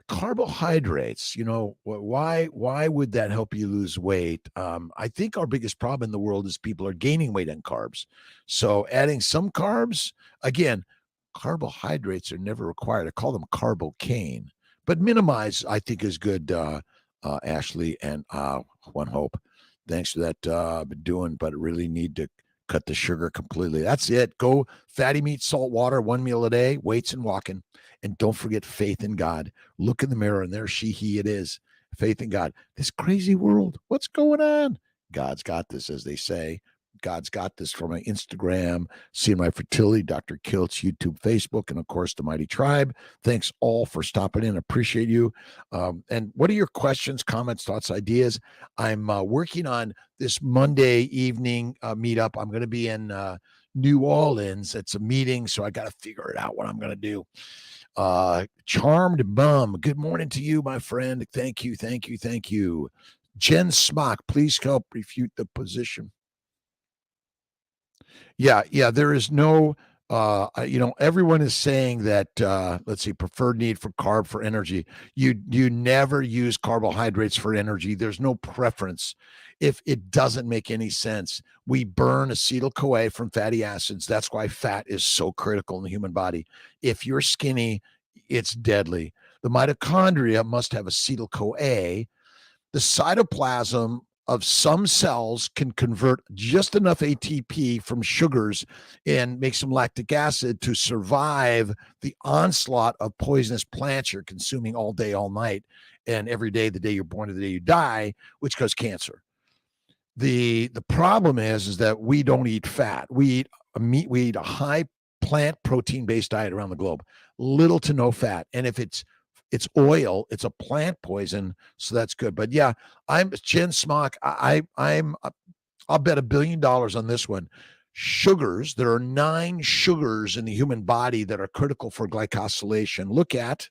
carbohydrates, why would that help you lose weight? I think our biggest problem in the world is people are gaining weight on carbs. So adding some carbs, again, carbohydrates are never required. I call them carbocaine, but minimize, I think, is good. Ashley and One Hope, thanks for that. Been doing, but really need to cut the sugar completely. That's it. Go fatty meat, salt water, 1 meal a day, weights and walking. And don't forget faith in God. Look in the mirror, and there he it is. Faith in God. This crazy world. What's going on? God's got this, as they say. God's got this for my Instagram, seeing my fertility, Dr. Kiltz, YouTube, Facebook, and of course the Mighty Tribe. Thanks all for stopping in. Appreciate you. And what are your questions, comments, thoughts, ideas? I'm working on this Monday evening meetup. I'm going to be in New Orleans. It's a meeting, so I got to figure it out what I'm going to do. Charmed Bum, good morning to you, my friend. Thank you. Jen Smock, please help refute the position. Yeah, there is no, everyone is saying that, let's see, preferred need for carb for energy. You never use carbohydrates for energy. There's no preference. If it doesn't make any sense, we burn acetyl-CoA from fatty acids. That's why fat is so critical in the human body. If you're skinny, it's deadly. The mitochondria must have acetyl-CoA. The cytoplasm of some cells can convert just enough ATP from sugars and make some lactic acid to survive the onslaught of poisonous plants you're consuming all day, all night, and every day, the day you're born to the day you die, which causes cancer. The problem is that we don't eat fat. We eat meat. We eat a high plant protein-based diet around the globe, little to no fat. And if it's oil, it's a plant poison, so that's good. But yeah, I'm Jen Smock. I'll bet $1 billion on this one. sugars. There are 9 sugars in the human body that are critical for glycosylation. Look at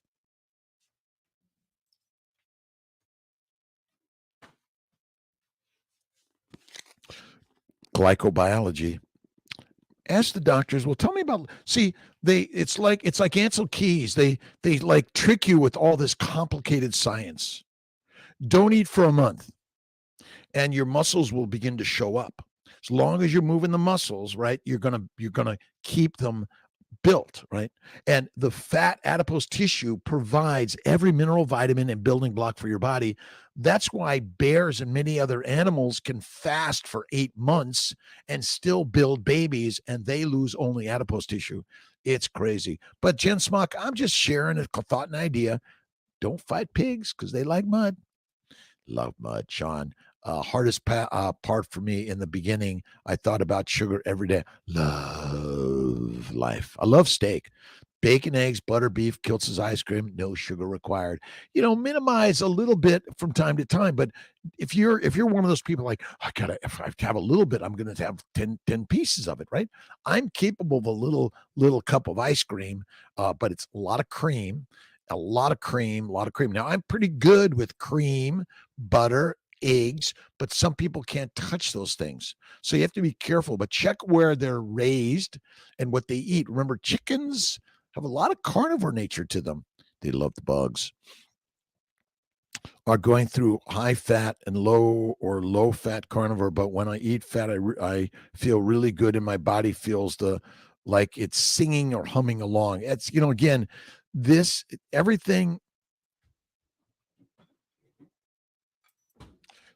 glycobiology. Ask the doctors. Well, tell me about. See, it's like Ansel Keys. They like trick you with all this complicated science. Don't eat for a month, and your muscles will begin to show up. As long as you're moving the muscles, right, you're gonna keep them built, right? And the fat adipose tissue provides every mineral, vitamin, and building block for your body. That's why bears and many other animals can fast for 8 months and still build babies, and they lose only adipose tissue. It's crazy. But Jen Smock, I'm just sharing a thought and idea. Don't fight pigs because they like mud. Love mud, Sean. Hardest part for me in the beginning, I thought about sugar every day. Love life. I love steak. Bacon, eggs, butter, beef, Kiltz's ice cream, no sugar required. Minimize a little bit from time to time. But if you're one of those people like, if I have a little bit, I'm going to have 10 pieces of it, right? I'm capable of a little cup of ice cream, but it's a lot of cream. A lot of cream. Now, I'm pretty good with cream, butter, eggs, but some people can't touch those things. So you have to be careful, but check where they're raised and what they eat. Remember, chickens have a lot of carnivore nature to them. They love the bugs. Are going through high fat and low fat carnivore, but when I eat fat, I feel really good and my body feels like it's singing or humming along. It's, again, everything.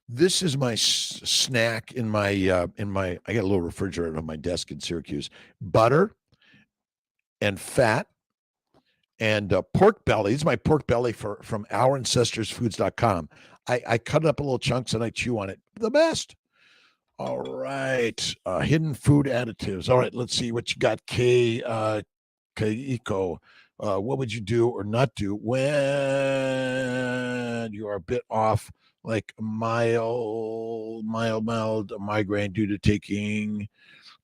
This is my snack in my I got a little refrigerator on my desk in Syracuse. Butter and fat and pork belly. It's my pork belly from ourancestorsfoods.com. I cut it up in little chunks and I chew on it. The best. All right. Hidden food additives. All right, let's see what you got. Keiko. What would you do or not do when you are a bit off, like mild migraine due to taking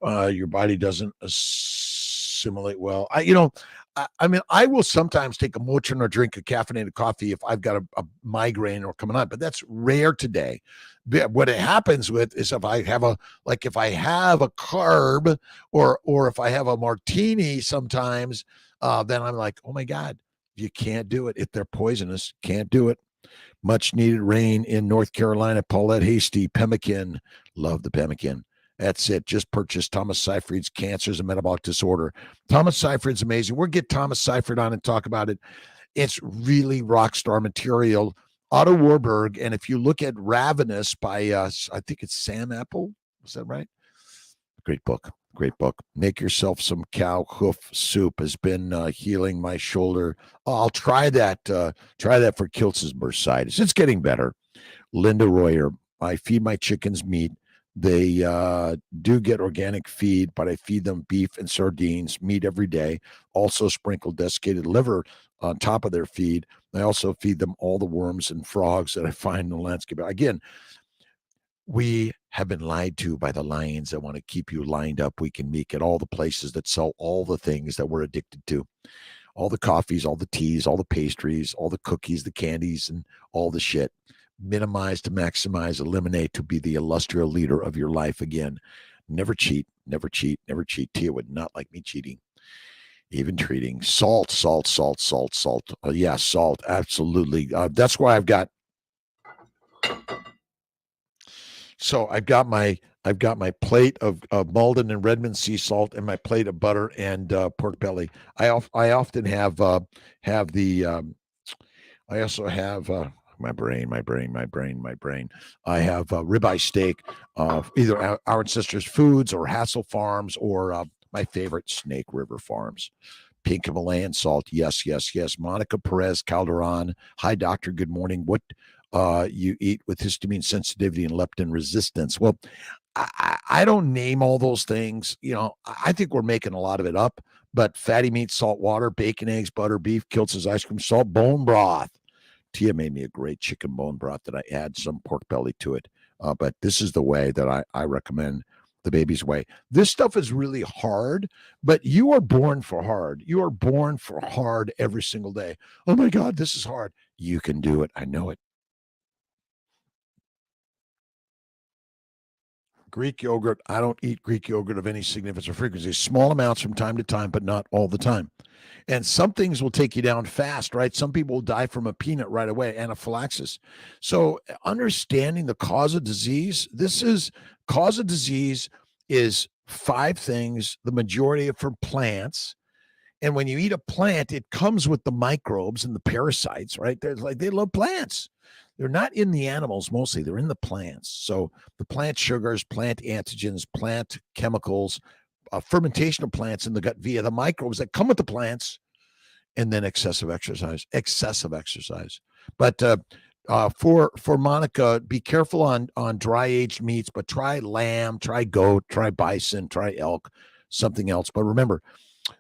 your body doesn't assimilate well? I will sometimes take a Motrin or drink a caffeinated coffee if I've got a migraine or coming on, but that's rare today. What it happens with is if I have a carb or if I have a martini sometimes, then I'm like, oh my God, you can't do it. If they're poisonous, can't do it. Much needed rain in North Carolina. Paulette Hasty, pemmican. Love the pemmican. That's it. Just purchased Thomas Seyfried's Cancers and Metabolic Disorder. Thomas Seyfried's amazing. We'll get Thomas Seyfried on and talk about it. It's really rock star material. Otto Warburg. And if you look at Ravenous by, I think it's Sam Apple. Is that right? Great book. Great book. Make yourself some cow hoof soup has been healing my shoulder. I'll try that. Try that for Kiltz's bursitis. It's getting better. Linda Royer. I feed my chickens meat. They do get organic feed, but I feed them beef and sardines, meat every day. Also sprinkle desiccated liver on top of their feed. I also feed them all the worms and frogs that I find in the landscape. Again, we have been lied to by the lions that want to keep you lined up week and week at all the places that sell all the things that we're addicted to. All the coffees, all the teas, all the pastries, all the cookies, the candies, and all the shit. Minimize to maximize, eliminate to be the illustrious leader of your life again. Never cheat, never cheat, never cheat. Tia would not like me cheating. Even treating. Salt. Yeah, salt. Absolutely. That's why I've got my plate of Malden and Redmond sea salt and my plate of butter and pork belly. I often have the I also have my brain. I have ribeye steak, either Our Ancestors Foods or Hassel Farms or my favorite, Snake River Farms. Pink Himalayan salt. Yes. Monica Perez Calderon. Hi, doctor. Good morning. What you eat with histamine sensitivity and leptin resistance? Well, I don't name all those things. I think we're making a lot of it up, but fatty meat, salt water, bacon, eggs, butter, beef, Kiltz's ice cream, salt, bone broth. Tia made me a great chicken bone broth that I add some pork belly to it. But this is the way that I recommend the baby's way. This stuff is really hard, but you are born for hard. You are born for hard every single day. Oh my God, this is hard. You can do it. I know it. Greek yogurt. I don't eat Greek yogurt of any significance or frequency. Small amounts from time to time, but not all the time. And some things will take you down fast, right? Some people will die from a peanut right away, anaphylaxis. So understanding the cause of disease, cause of disease is 5 things, the majority are from plants. And when you eat a plant, it comes with the microbes and the parasites, right? They love plants. They're not in the animals mostly, they're in the plants. So the plant sugars, plant antigens, plant chemicals, fermentation of plants in the gut via the microbes that come with the plants, and then excessive exercise. But for Monica, be careful on dry aged meats, but try lamb, try goat, try bison, try elk, something else. But remember,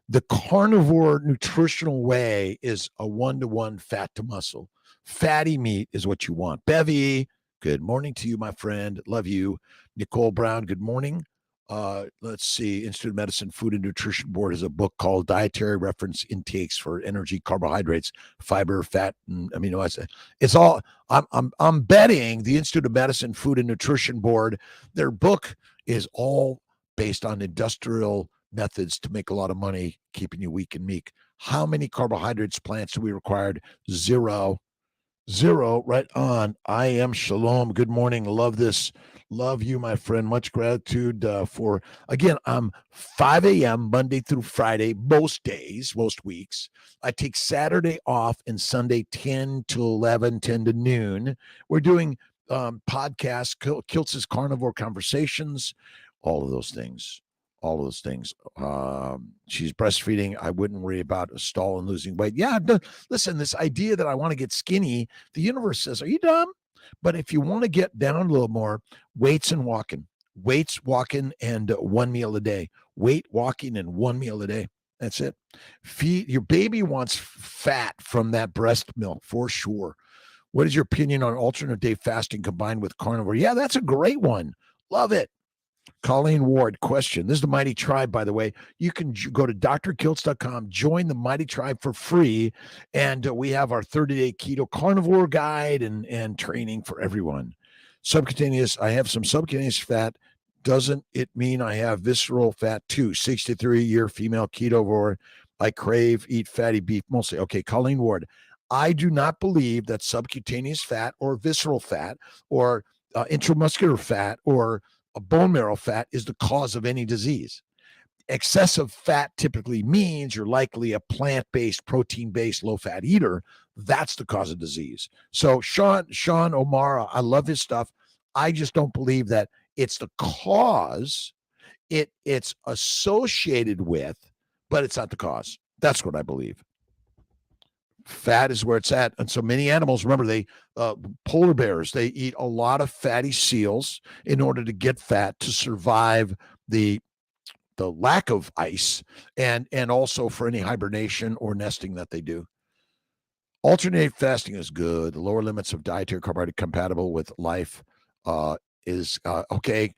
the carnivore nutritional way is a 1-to-1 fat to muscle. Fatty meat is what you want. Bevy, good morning to you, my friend. Love you. Nicole Brown, good morning. Let's see. Institute of Medicine Food and Nutrition Board has a book called Dietary Reference Intakes for Energy, Carbohydrates, Fiber, Fat, and amino acids. It's all. I'm betting the Institute of Medicine Food and Nutrition Board, their book is all based on industrial methods to make a lot of money, keeping you weak and meek. How many carbohydrates plants do we require? Zero, right on. I am Shalom. Good morning. Love this. Love you, my friend. Much gratitude for, again, I'm 5 a.m. Monday through Friday, most days, most weeks. I take Saturday off and Sunday 10 to 11, 10 to noon. We're doing podcasts, Kiltz's Carnivore Conversations, all of those things. She's breastfeeding. I wouldn't worry about a stall and losing weight. Yeah, listen, this idea that I want to get skinny, the universe says, are you dumb? But if you want to get down a little more, weights, walking, and 1 meal a day. Weight, walking, and 1 meal a day. That's it. Feed your baby wants fat from that breast milk for sure. What is your opinion on alternate day fasting combined with carnivore? Yeah, that's a great one. Love it. Colleen Ward, question. This is the Mighty Tribe, by the way. You can go to drkiltz.com, join the Mighty Tribe for free, and we have our 30-day keto carnivore guide and training for everyone. Subcutaneous, I have some subcutaneous fat. Doesn't it mean I have visceral fat too? 63-year female ketovore. I crave, eat fatty beef mostly. Okay, Colleen Ward, I do not believe that subcutaneous fat or visceral fat or intramuscular fat or a bone marrow fat is the cause of any disease. Excessive fat typically means you're likely a plant-based, protein-based, low-fat eater. That's the cause of disease. So Sean O'Mara, I love his stuff. I just don't believe that it's the cause. It's associated with, but it's not the cause. That's what I believe. Fat is where it's at. And so many animals, remember, they polar bears, they eat a lot of fatty seals in order to get fat to survive the lack of ice and also for any hibernation or nesting that they do. Alternate fasting is good. The lower limits of dietary carbohydrate compatible with life is okay.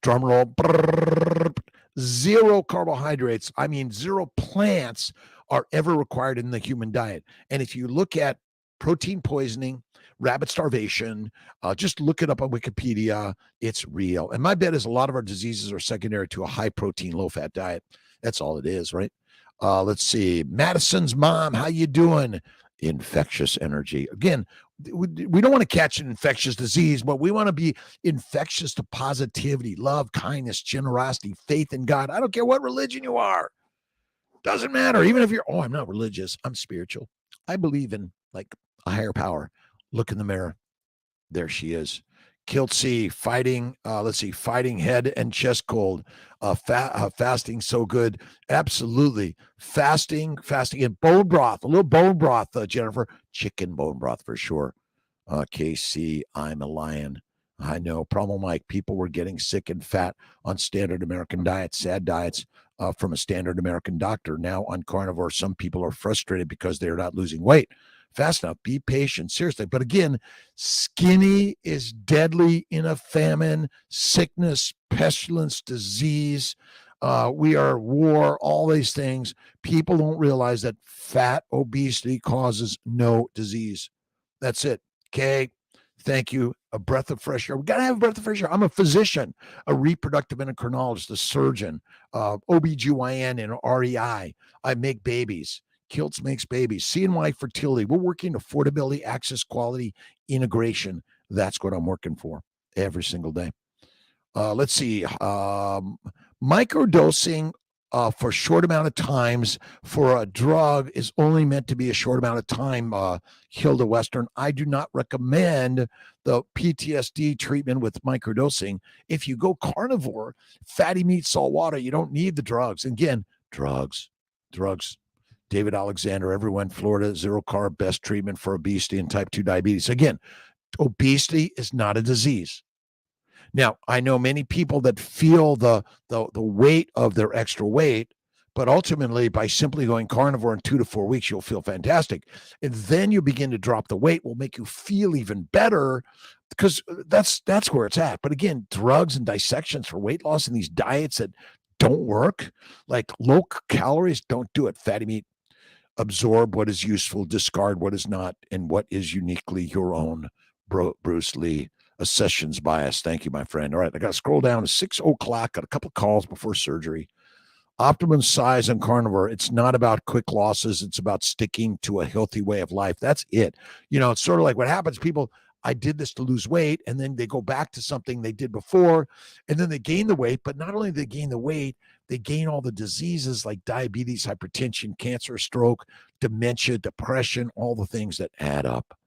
Drum roll. Brrr, 0 carbohydrates. I mean, 0 plants are ever required in the human diet. And if you look at protein poisoning, rabbit starvation, just look it up on Wikipedia. It's real. And my bet is a lot of our diseases are secondary to a high protein, low fat diet. That's all it is, right? Let's see. Madison's mom, how you doing? Infectious energy. Again, we don't want to catch an infectious disease, but we want to be infectious to positivity, love, kindness, generosity, faith in God. I don't care what religion you are. Doesn't matter. Even if you're, I'm not religious, I'm spiritual. I believe in like a higher power. Look in the mirror. There she is. Kiltz fighting, fighting head and chest cold. Fasting so good. Absolutely. Fasting and bone broth, a little bone broth, Jennifer. Chicken bone broth for sure. KC, I'm a lion. I know. Problem, Mike, people were getting sick and fat on standard American diets, sad diets from a standard American doctor. Now on carnivore, some people are frustrated because they're not losing weight. fast enough. Be patient, seriously. But again, skinny is deadly in a famine, sickness, pestilence, disease. We are at war, all these things. People don't realize that fat obesity causes no disease. That's it. Okay. Thank you. A breath of fresh air. We got to have a breath of fresh air. I'm a physician, a reproductive endocrinologist, a surgeon, OBGYN and REI. I make babies. Kiltz makes babies. CNY Fertility. We're working affordability, access, quality, integration. That's what I'm working for every single day. Let's see. Microdosing for a short amount of times for a drug is only meant to be a short amount of time, Hilda Western. I do not recommend the PTSD treatment with microdosing. If you go carnivore, fatty meat, salt water, you don't need the drugs. Again, drugs. David Alexander, everyone, Florida, zero carb, best treatment for obesity and type 2 diabetes. Again, obesity is not a disease. Now, I know many people that feel the weight of their extra weight, but ultimately by simply going carnivore in 2 to 4 weeks, you'll feel fantastic. And then you begin to drop the weight, will make you feel even better because that's where it's at. But again, drugs and dissections for weight loss and these diets that don't work, like low calories, don't do it. Fatty meat, absorb what is useful, discard what is not, and what is uniquely your own. Bruce Lee. Accessions bias. Thank you, my friend. All right, I got to scroll down to 6 o'clock. Got a couple of calls before surgery. Optimum size on carnivore. It's not about quick losses. It's about sticking to a healthy way of life. That's it. It's sort of like what happens. People, I did this to lose weight, and then they go back to something they did before, and then they gain the weight. But not only do they gain the weight, they gain all the diseases like diabetes, hypertension, cancer, stroke, dementia, depression, all the things that add up.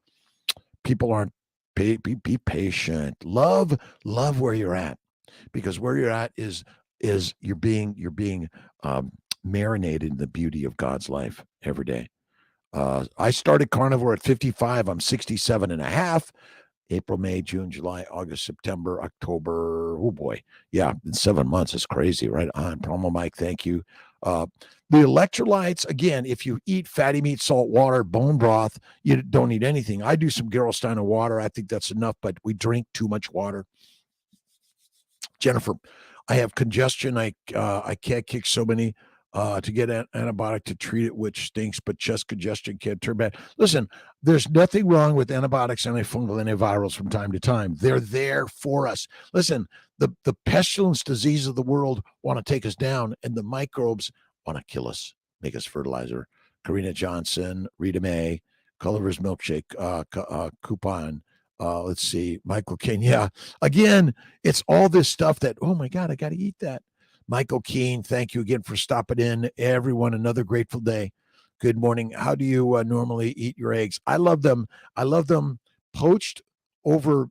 People aren't. Be patient. Love where you're at, because where you're at is you're being marinated in the beauty of God's life every day. I started carnivore at 55. I'm 67 and a half. April, May, June, July, August, September, October. Oh boy. Yeah. In 7 months. It's crazy, right? On promo Mike. Thank you. The electrolytes, again, if you eat fatty meat, salt water, bone broth, you don't need anything. I do some Gerolsteiner water. I think that's enough, but we drink too much water. Jennifer, I have congestion. I can't kick so many to get an antibiotic to treat it, which stinks, but chest congestion can't turn bad. Listen, there's nothing wrong with antibiotics, antifungal, antivirals from time to time. They're there for us. Listen, the pestilence disease of the world want to take us down, and the microbes want to kill us, make us fertilizer. Karina Johnson, Rita May, Culliver's Milkshake, coupon. Let's see, Michael Kane. Yeah, again, it's all this stuff that, oh my God, I got to eat that. Michael Keene, thank you again for stopping in. Everyone, another grateful day. Good morning. How do you normally eat your eggs? I love them. I love them poached over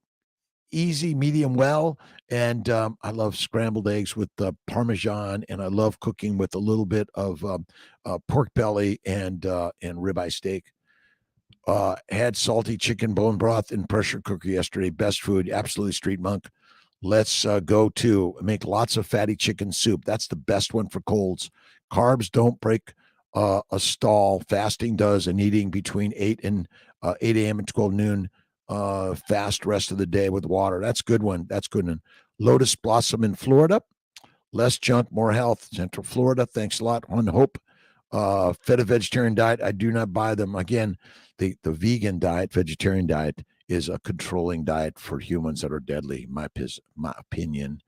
easy, medium well, and I love scrambled eggs with Parmesan, and I love cooking with a little bit of pork belly and ribeye steak. Had salty chicken bone broth in pressure cooker yesterday. Best food, absolutely street monk. Let's go to make lots of fatty chicken soup. That's the best one for colds. Carbs don't break a stall. Fasting does, and eating between 8 a.m. and 12 noon. Fast rest of the day with water. That's a good one. That's good one. Lotus Blossom in Florida. Less junk, more health. Central Florida. Thanks a lot. On Hope. Fed a vegetarian diet. I do not buy them. Again, the vegan diet, vegetarian diet is a controlling diet for humans that are deadly, my opinion.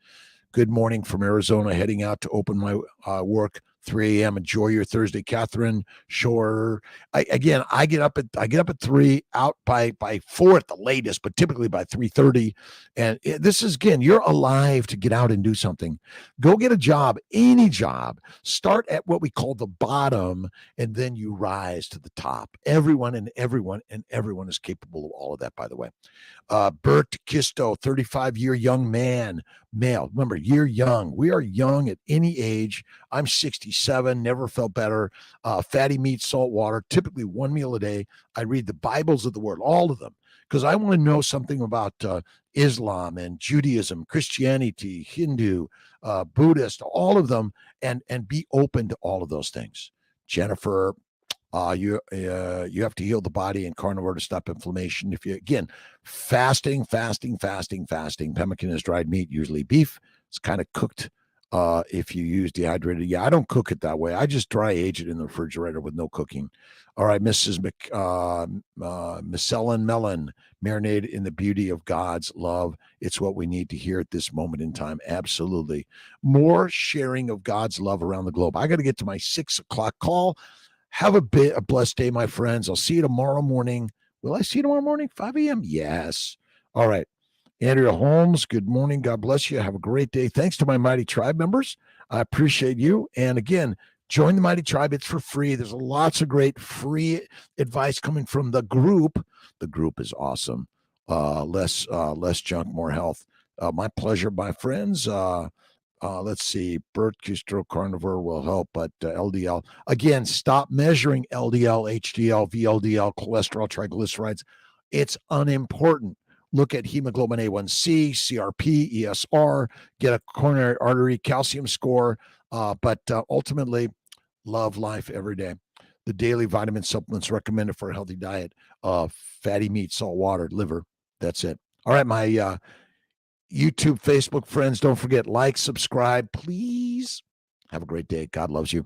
Good morning from Arizona, heading out to open my work, 3 a.m. Enjoy your Thursday, Catherine. Sure. I get up at 3, out by 4 at the latest, but typically by 3:30. And this is, again, you're alive to get out and do something. Go get a job, any job. Start at what we call the bottom, and then you rise to the top. Everyone is capable of all of that, by the way. Bert Kisto, 35-year young male. Remember, you're young. We are young at any age. I'm 67, never felt better. Fatty meat, salt water, typically 1 meal a day. I read the Bibles of the world, all of them, because I want to know something about Islam and Judaism, Christianity, Hindu, Buddhist, all of them, and be open to all of those things. Jennifer, You have to heal the body and carnivore to stop inflammation. If you, again, fasting. Pemmican is dried meat, usually beef. It's kind of cooked. If you use dehydrated, I don't cook it that way. I just dry age it in the refrigerator with no cooking. All right, Mrs. Ellen Mellon, marinate in the beauty of God's love. It's what we need to hear at this moment in time. Absolutely. More sharing of God's love around the globe. I got to get to my 6 o'clock call. Have a blessed day, my friends. I'll see you tomorrow morning. Will I see you tomorrow morning? 5 a.m.? Yes. All right. Andrea Holmes, good morning. God bless you. Have a great day. Thanks to my Mighty Tribe members. I appreciate you. And again, join the Mighty Tribe. It's for free. There's lots of great free advice coming from the group. The group is awesome. Less junk, more health. My pleasure, my friends. Let's see. Bert Keto Carnivore will help, but LDL. Again, stop measuring LDL, HDL, VLDL, cholesterol, triglycerides. It's unimportant. Look at hemoglobin A1C, CRP, ESR, get a coronary artery calcium score, but ultimately, love life every day. The daily vitamin supplements recommended for a healthy diet: fatty meat, salt water, liver. That's it. All right, my YouTube, Facebook friends, don't forget, like, subscribe, please. Have a great day. God loves you.